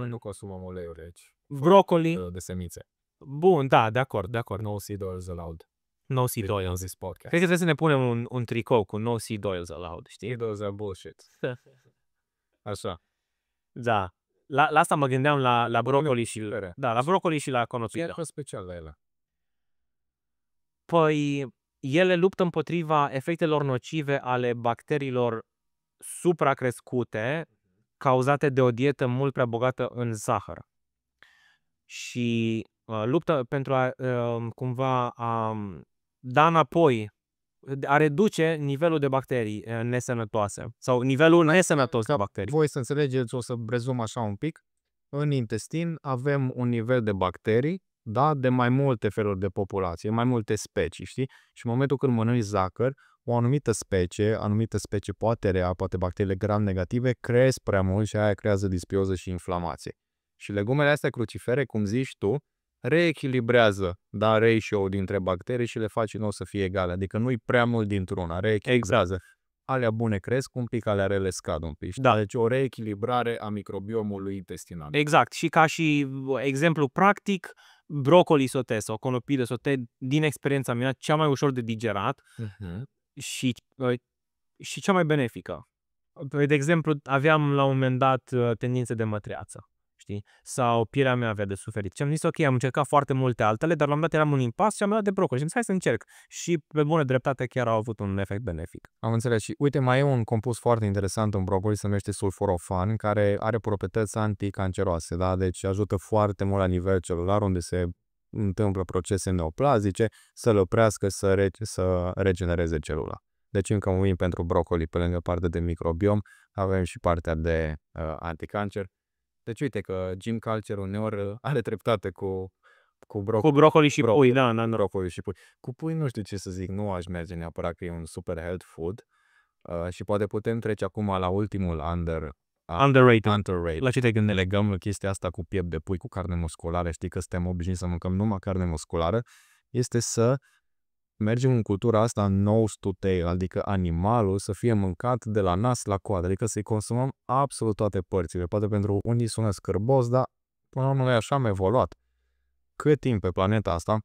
nu consumăm uleiuri aici. Brocoli. De semințe. Bun, da, de acord. No seed oils allowed. No seed oils. This podcast. Cred că trebuie să ne punem un tricou cu no seed oils allowed, știi? Seed oils are bullshit. Așa. Da. La asta mă gândeam la brocoli și... Da, la brocoli și la conopidă. Ce e special la ele? Păi, ele luptă împotriva efectelor nocive ale bacteriilor supracrescute cauzate de o dietă mult prea bogată în zahăr. Și luptă pentru a cumva a da înapoi, a reduce nivelul de bacterii nesănătoase sau nivelul nesănătos de bacterii. Voi să înțelegeți, o să rezum așa un pic. În intestin avem un nivel de bacterii, da, de mai multe feluri de populație, mai multe specii, știi? Și în momentul când mănânci zahăr, o anumită specie poate rea, poate bacteriile gram-negative, cresc prea mult și aia creează disbioză și inflamație. Și legumele astea crucifere, cum zici tu, reechilibrează, da, ratio-ul dintre bacterii și le face nou să fie egale. Adică nu-i prea mult dintr-una, reechilibrează. Exact. Alea bune cresc un pic, alea rele scad un pic. Da. Deci o reechilibrare a microbiomului intestinal. Exact. Și ca și exemplu practic, brocoli sote sau conopidă sote, din experiența mea, cea mai ușor de digerat și cea mai benefică. De exemplu, aveam la un moment dat tendințe de mătreață, știi? Sau pielea mea avea de suferit. Și am zis, ok, am încercat foarte multe altele, dar la un moment dat eram în impas și am dat de brocoli. Și am zis, hai să încerc. Și pe bună dreptate chiar au avut un efect benefic. Am înțeles. Și uite, mai e un compus foarte interesant în brocoli, se numește sulforofan, care are proprietăți anticanceroase, da? Deci ajută foarte mult la nivel celular, unde se întâmplă procese neoplazice, să-l oprească, să regenereze celula. Deci încă un win pentru brocoli, pe lângă partea de microbiom, avem și partea de anticancer. Deci uite că Jim Culture uneori are dreptate cu brocoli și pui, da, brocoli și pui. Cu pui nu știu ce să zic, nu aș merge neapărat că e un super health food, Și poate putem trece acum la ultimul Underrated. La ce te gândești? Legăm chestia asta cu piept de pui, cu carne musculară, știi că suntem obișnuiți să mâncăm numai carne musculară, este să mergem în cultura asta nose to tail, adică animalul să fie mâncat de la nas la coadă, adică să-i consumăm absolut toate părțile. Poate pentru unii sună scârbos, dar până la urmă noi așa am evoluat. Cât timp pe planeta asta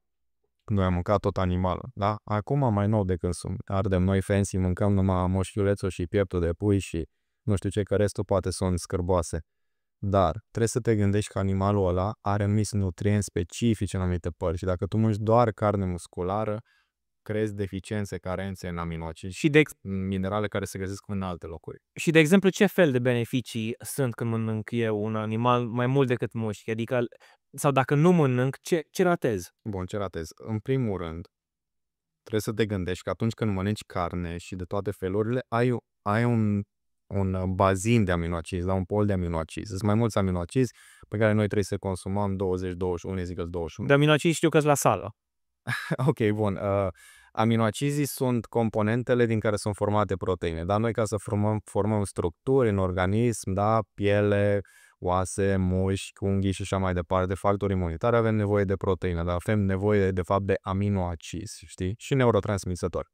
noi am mâncat tot animalul, da? Acum mai nou de când ardem noi fancy, mâncăm numai moșchiulețul și pieptul de pui și nu știu ce, că restul poate sunt scârboase. Dar trebuie să te gândești că animalul ăla are anumiți nutrienți specifici în anumite părți și dacă tu mănânci doar carne musculară, creezi deficiențe, carențe în aminoacizi Și minerale care se găsesc în alte locuri. Și de exemplu, ce fel de beneficii sunt când mănânc eu un animal mai mult decât mușchi? Adică, sau dacă nu mănânc, ce ratez? Bun, ce ratez? În primul rând, trebuie să te gândești că atunci când mănânci carne și de toate felurile, ai un bazin de aminoacizi, la un pol de aminoacizi. Sunt mai mulți aminoacizi pe care noi trebuie să consumăm 20, 21, zic 21. De aminoacizi știu că-s la sală. Ok, bun. Aminoacizii sunt componentele din care sunt formate proteine, dar noi ca să formăm structuri în organism, da, piele, oase, mușchi, unghii și așa mai departe, factori imunitari, avem nevoie de proteine, dar avem nevoie de fapt de aminoacizi, știi? Și neurotransmisători.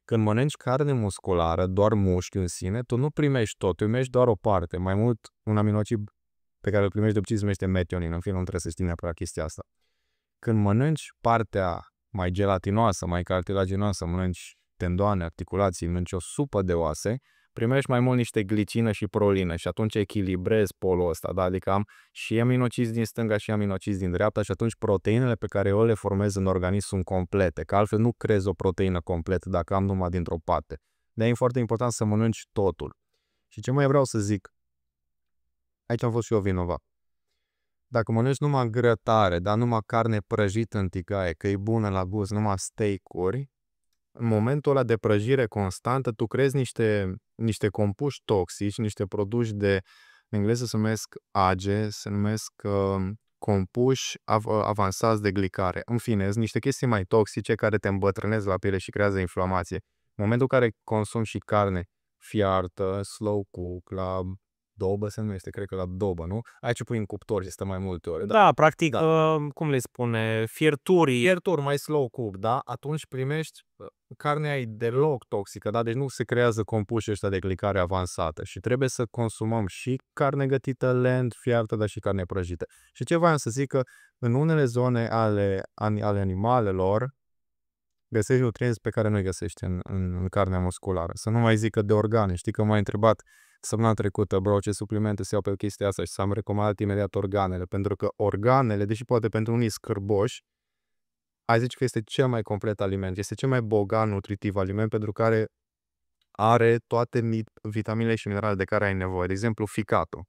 Când mănânci carne musculară, doar mușchi în sine, tu nu primești tot, tu primești doar o parte. Mai mult, un aminoacid pe care îl primești de obicei se numește metionin, în fine, nu trebuie să știi neapărat chestia asta. Când mănânci partea mai gelatinoasă, mai cartilaginoasă, mănânci tendoane, articulații, mănânci o supă de oase, primești mai mult niște glicină și prolină și atunci echilibrezi polul ăsta, da? Adică am și aminoacizi din stânga și aminoacizi din dreapta și atunci proteinele pe care eu le formez în organism sunt complete, că altfel nu creezi o proteină completă dacă am numai dintr-o parte. De-aia e foarte important să mănânci totul. Și ce mai vreau să zic, aici am fost și eu vinovat. Dacă mănânci numai grătare, dar numai carne prăjită în tigaie, că e bună la gust, numai steak-uri, în momentul ăla de prăjire constantă, tu creezi niște compuși toxici, niște produși în engleză se numesc AGE, se numesc compuși avansați de glicare. În fine, sunt niște chestii mai toxice care te îmbătrânesc la piele și creează inflamație. În momentul în care consumi și carne fiartă, slow cook, la dobă se numește, cred că la dobă, nu? Aici pui în cuptor și stă mai multe ore. Da, practic, da. Cum le spune, fierturi, mai slow cook, da? Atunci primești, carnea e deloc toxică, da? Deci nu se creează compuși ăștia de glicare avansată și trebuie să consumăm și carne gătită lent, fiartă, dar și carne prăjită. Și ce voiam să zic că în unele zone ale animalelor găsești nutrienți pe care nu-i găsești în carnea musculară. Să nu mai zic că de organe. Știi că m-ai întrebat săptămâna trecută, bro, ce suplimente se iau pe chestia asta și s-am recomandat imediat organele, pentru că organele, deși poate pentru unii scârboși, ai zice că este cel mai complet aliment, este cel mai bogat nutritiv aliment pentru care are toate vitaminele și minerale de care ai nevoie. De exemplu, ficatul.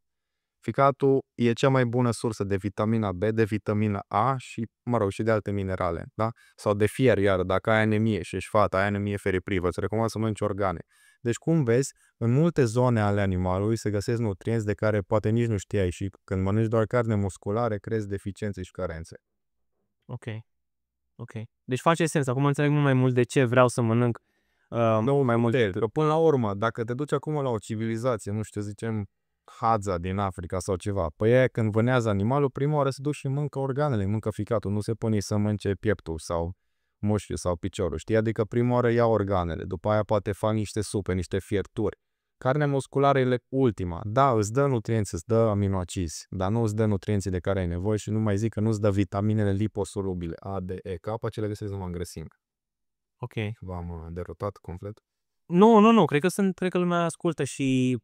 Ficatul e cea mai bună sursă de vitamina B, de vitamina A și, și de alte minerale, da? Sau de fier, iar dacă ai anemie și ești fată, ai anemie feriprivă, îți recomand să mănânci organe. Deci, cum vezi, în multe zone ale animalului se găsesc nutrienți de care poate nici nu știai și când mănânci doar carne musculară, crezi deficiențe și carențe. Ok. Deci face sens. Acum înțeleg mult mai mult de ce vreau să mănânc mai mult. Că până la urmă, dacă te duci acum la o civilizație, nu știu, zicem Hadza din Africa sau ceva, păi ea când vânează animalul, prima oară se duc și mâncă organele, mâncă ficatul, nu se pune să mănânce pieptul sau mușchiul sau piciorul, știi? Adică prima oară ia organele, după aia poate fac niște supe, niște fierturi. Carnea musculară e ultima. Da, îți dă nutrienți, îți dă aminoacizi, dar nu îți dă nutrienții de care ai nevoie și nu mai zic că nu îți dă vitaminele liposolubile, A, D, E, K, ce le găsesc numai în grăsimi. Ok. V-am derutat complet? Nu, cred că lumea ascultă și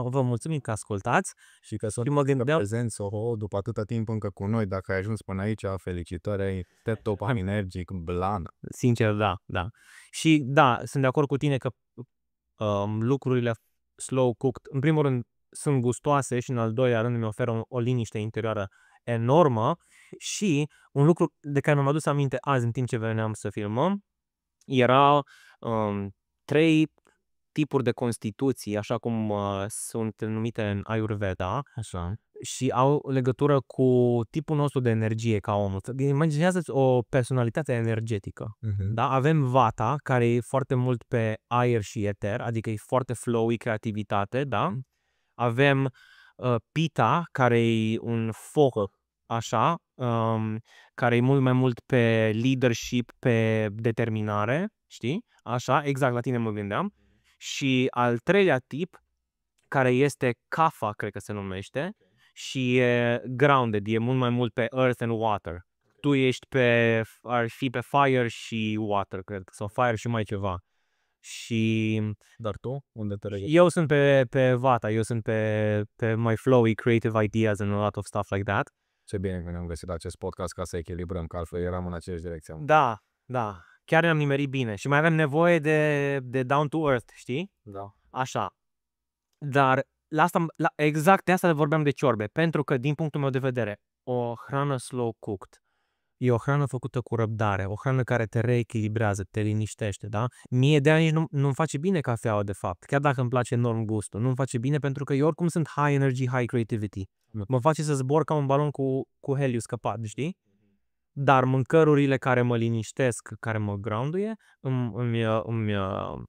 vă mulțumim că ascultați și că sunt prezenți după atâta timp încă cu noi. Dacă ai ajuns până aici, felicitări, ai top energic, blană. Sincer, da. Și da, sunt de acord cu tine că lucrurile slow cooked, în primul rând, sunt gustoase și în al doilea rând mi oferă o liniște interioară enormă și un lucru de care mi-am adus aminte azi în timp ce veneam să filmăm era 3 tipuri de constituții, așa cum sunt numite în Ayurveda, Așa. și au legătură cu tipul nostru de energie ca om. Imaginează-ți o personalitate energetică. Da? Avem Vata, care e foarte mult pe aer și eter, adică e foarte flowy, creativitate, da? Avem Pitta, care e un foc, așa, care e mult mai mult pe leadership, pe determinare, știi? Așa, exact, la tine mă gândeam. Și al treilea tip, care este Kapha, cred că se numește, și e grounded, e mult mai mult pe earth and water. Tu ești ar fi pe fire și water, cred, sau fire și mai ceva. Și Dar tu? Unde te regăsești? eu sunt pe Vata, eu sunt pe my flowy creative ideas and a lot of stuff like that. Ce bine că ne-am găsit acest podcast ca să echilibrăm, că altfel eram în aceeași direcție. Da. Chiar ne-am nimerit bine și mai avem nevoie de down to earth, știi? Da. Așa. Dar exact de asta vorbeam de ciorbe, pentru că din punctul meu de vedere, o hrană slow cooked e o hrană făcută cu răbdare, o hrană care te reechilibrează, te liniștește, da? Mie de ani nu-mi face bine cafeaua, de fapt, chiar dacă îmi place enorm gustul, nu-mi face bine pentru că eu oricum sunt high energy, high creativity. Mă face să zbor ca un balon cu heliu scăpat, știi? Dar mâncărurile care mă liniștesc, care mă grounduie,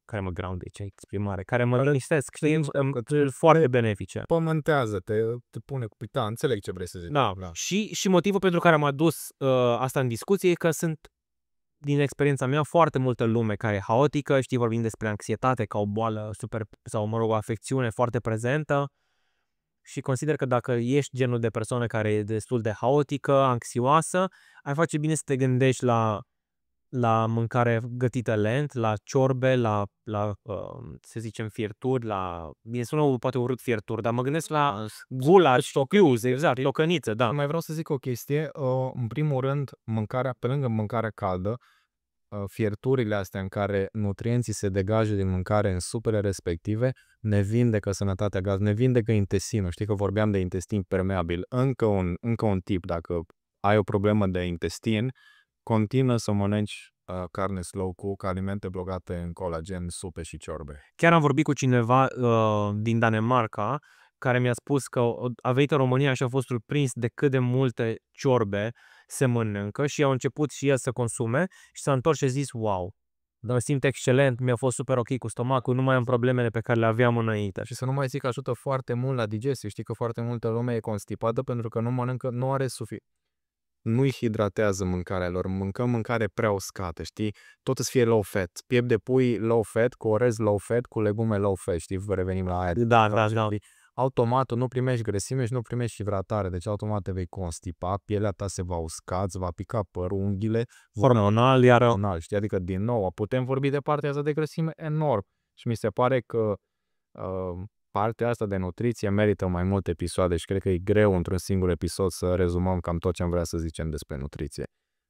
care mă grounduie, ce exprimare, care mă liniștesc, știi, sunt foarte benefice. Pământează, te pune cu pita, înțeleg ce vrei să zici. Da. Și motivul pentru care am adus asta în discuție e că sunt, din experiența mea, foarte multă lume care e haotică, știi, vorbim despre anxietate ca o boală super, sau mă rog, o afecțiune foarte prezentă. Și consider că dacă ești genul de persoană care e destul de haotică, anxioasă, ai face bine să te gândești la mâncare gătită lent, la ciorbe, la să zicem, fierturi, bine, sună poate urât fierturi, dar mă gândesc la gulaș, șocliuz, exact, locăniță, da. Mai vreau să zic o chestie, în primul rând, pe lângă mâncarea caldă, fierturile astea în care nutrienții se degajă din mâncare în supele respective ne vindecă sănătatea gasului, ne vindecă intestinul. Știi că vorbeam de intestin permeabil. Încă un tip, dacă ai o problemă de intestin, continuă să mănânci carne slow cook, alimente blocate în colagen, supe și ciorbe. Chiar am vorbit cu cineva din Danemarca care mi-a spus că a venit în România și a fost surprins de cât de multe ciorbe se mănâncă și au început și el să consume și s-a întors și a zis wow, mă simt excelent, mi-a fost super ok cu stomacul, nu mai am problemele pe care le aveam înainte. Și să nu mai zic că ajută foarte mult la digestie. Știi că foarte multă lume e constipată pentru că nu are nu-i hidratează mâncarea lor, mâncăm mâncare prea uscată, știi? Tot să fie low fat, piept de pui low fat, cu orez low fat, cu legume low fat, știi? Revenim la aia. Da. Automat nu primești grăsime și nu primești hidratare, deci automat te vei constipa, pielea ta se va usca, îți va pica părul, unghiile, hormonal, iar știi? Adică din nou, putem vorbi de partea asta de grăsime enorm și mi se pare că partea asta de nutriție merită mai multe episoade și cred că e greu într-un singur episod să rezumăm cam tot ce am vrea să zicem despre nutriție.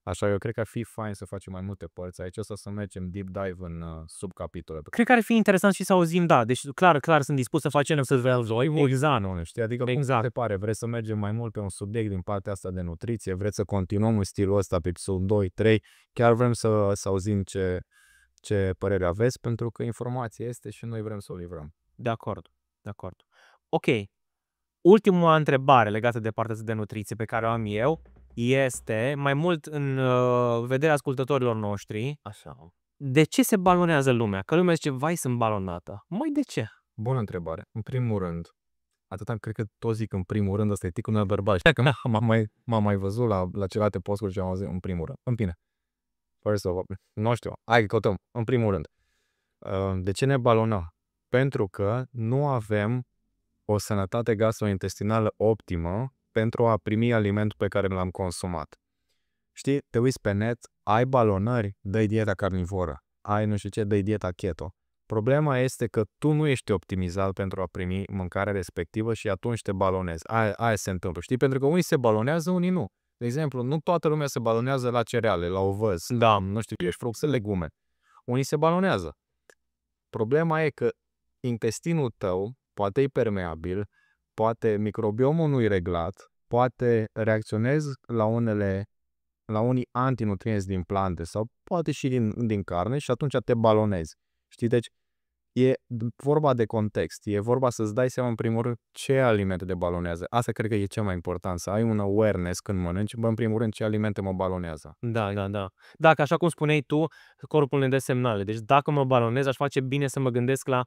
Așa că eu cred că ar fi fain să facem mai multe părți aici, să mergem deep dive în subcapitole. Cred că ar fi interesant și să auzim, da, deci clar sunt dispus să facem să vreau exact, știi? Adică cum se pare, vreți să mergem mai mult pe un subiect din partea asta de nutriție, vreți să continuăm în stilul ăsta pe episodul 2, 3, chiar vrem să auzim ce părere aveți, pentru că informația este și noi vrem să o livrăm. De acord. Ok. Ultima întrebare legată de partea de nutriție pe care o am eu este, mai mult în vederea ascultătorilor noștri, așa. De ce se balonează lumea? Că lumea zice, vai, sunt balonată. Măi, de ce? Bună întrebare. În primul rând, cred că tot zic în primul rând, ăsta e ticul meu verbal. Știi că m-am mai văzut la celelalte posturi și am auzit în primul rând. În fine. Nu știu. Hai că căutăm. În primul rând. De ce ne balonăm? Pentru că nu avem o sănătate gastrointestinală optimă pentru a primi alimentul pe care l-am consumat. Știi, te uiți pe net, ai balonări, dă-i dieta carnivoră, ai nu știu ce, dă-i dieta keto. Problema este că tu nu ești optimizat pentru a primi mâncarea respectivă și atunci te balonezi. Aia se întâmplă, știi? Pentru că unii se balonează, unii nu. De exemplu, nu toată lumea se balonează la cereale, la ovăz, nu știu, ești fructe, legume. Unii se balonează. Problema e că intestinul tău poate e permeabil, poate microbiomul nu e reglat, poate reacționezi la unii antinutrienți din plante sau poate și din carne și atunci te balonezi. Știi? Deci E vorba de context, e vorba să-ți dai seama în primul rând ce alimente te balonează. Asta cred că e cel mai important, să ai un awareness când mănânci, în primul rând ce alimente mă balonează. Da. Da, că așa cum spuneai tu, corpul ne dă semnale. Deci dacă mă balonez, aș face bine să mă gândesc la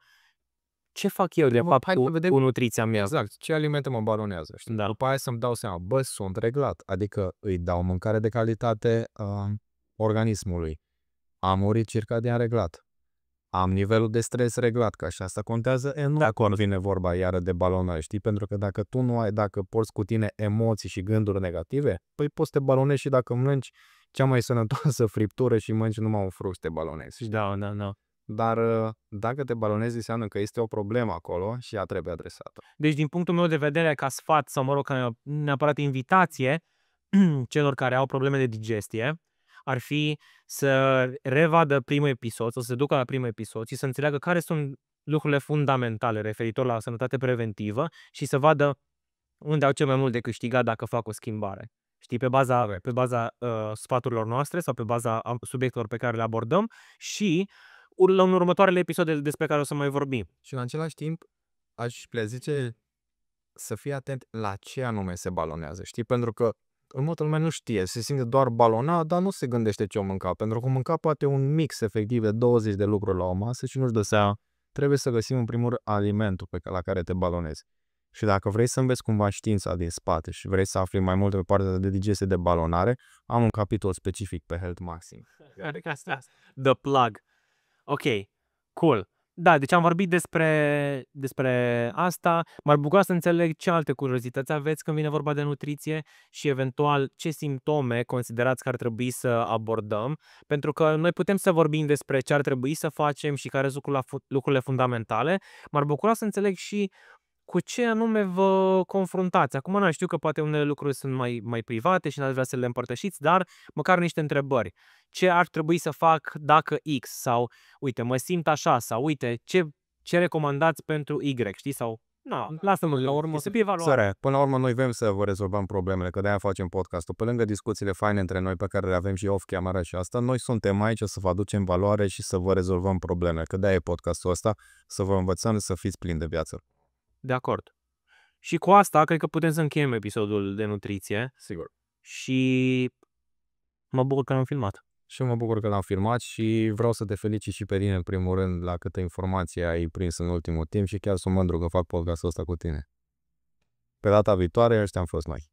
ce fac eu de fapt cu nutriția mea. Exact, ce alimente mă balonează, știi? Da. După aia să-mi dau seama, sunt reglat, adică îi dau mâncare de calitate organismului. Am uric circadian reglat. Am nivelul de stres reglat, că așa asta contează enorm când vine vorba iară de balonare, știi? Pentru că dacă tu nu ai, dacă porți cu tine emoții și gânduri negative, păi poți să te balonezi și dacă mănânci cea mai sănătoasă friptură și mănânci numai un fruct, te balonezi. Știi? Da. Dar dacă te balonezi, înseamnă că este o problemă acolo și ea trebuie adresată. Deci din punctul meu de vedere, ca sfat sau mă rog, ca neapărat invitație celor care au probleme de digestie, ar fi să revadă primul episod, să se ducă la primul episod și să înțeleagă care sunt lucrurile fundamentale referitor la sănătate preventivă și să vadă unde au cel mai mult de câștigat dacă fac o schimbare. Știi, pe baza sfaturilor noastre sau pe baza subiectelor pe care le abordăm și în următoarele episoade despre care o să mai vorbim. Și în același timp, aș zice să fii atent la ce anume se balonează, știi? Pentru că în multă lume nu știe, se simte doar balonat, dar nu se gândește ce o mânca, pentru că mânca poate un mix efectiv de 20 de lucruri la o masă și nu-și dă seama. Trebuie să găsim în primul rând alimentul la care te balonezi. Și dacă vrei să înveți cumva știința din spate și vrei să afli mai multe pe partea de digestie de balonare, am un capitol specific pe Health Maxim. The plug. Ok, cool. Da, deci am vorbit despre asta. M-ar bucura să înțeleg ce alte curiozități aveți când vine vorba de nutriție și eventual ce simptome considerați că ar trebui să abordăm. Pentru că noi putem să vorbim despre ce ar trebui să facem și care sunt lucrurile fundamentale. M-ar bucura să înțeleg și cu ce anume vă confruntați. Acum știu că poate unele lucruri sunt mai private și n-ați vrea să le împărtășiți, dar măcar niște întrebări. Ce ar trebui să fac dacă X? Sau, uite, mă simt așa? Sau, uite, ce recomandați pentru Y? Știi? Sau, lasă-mă la urmă să fie evaluare. Până la urmă noi vrem să vă rezolvăm problemele, că de-aia facem podcastul. Pe lângă discuțiile faine între noi pe care le avem și off-camera și asta, noi suntem aici să vă aducem valoare și să vă rezolvăm probleme. Că de-aia e podcastul ăsta, să vă învățăm să fiți plini de viață. De acord. Și cu asta, cred că putem să încheiem episodul de nutriție. Sigur. Și mă bucur că l-am filmat. Și mă bucur că l-am filmat și vreau să te felicit și pe tine, în primul rând, la câtă informație ai prins în ultimul timp și chiar sunt mândru că fac podcastul ăsta cu tine. Pe data viitoare, ăștia am fost noi.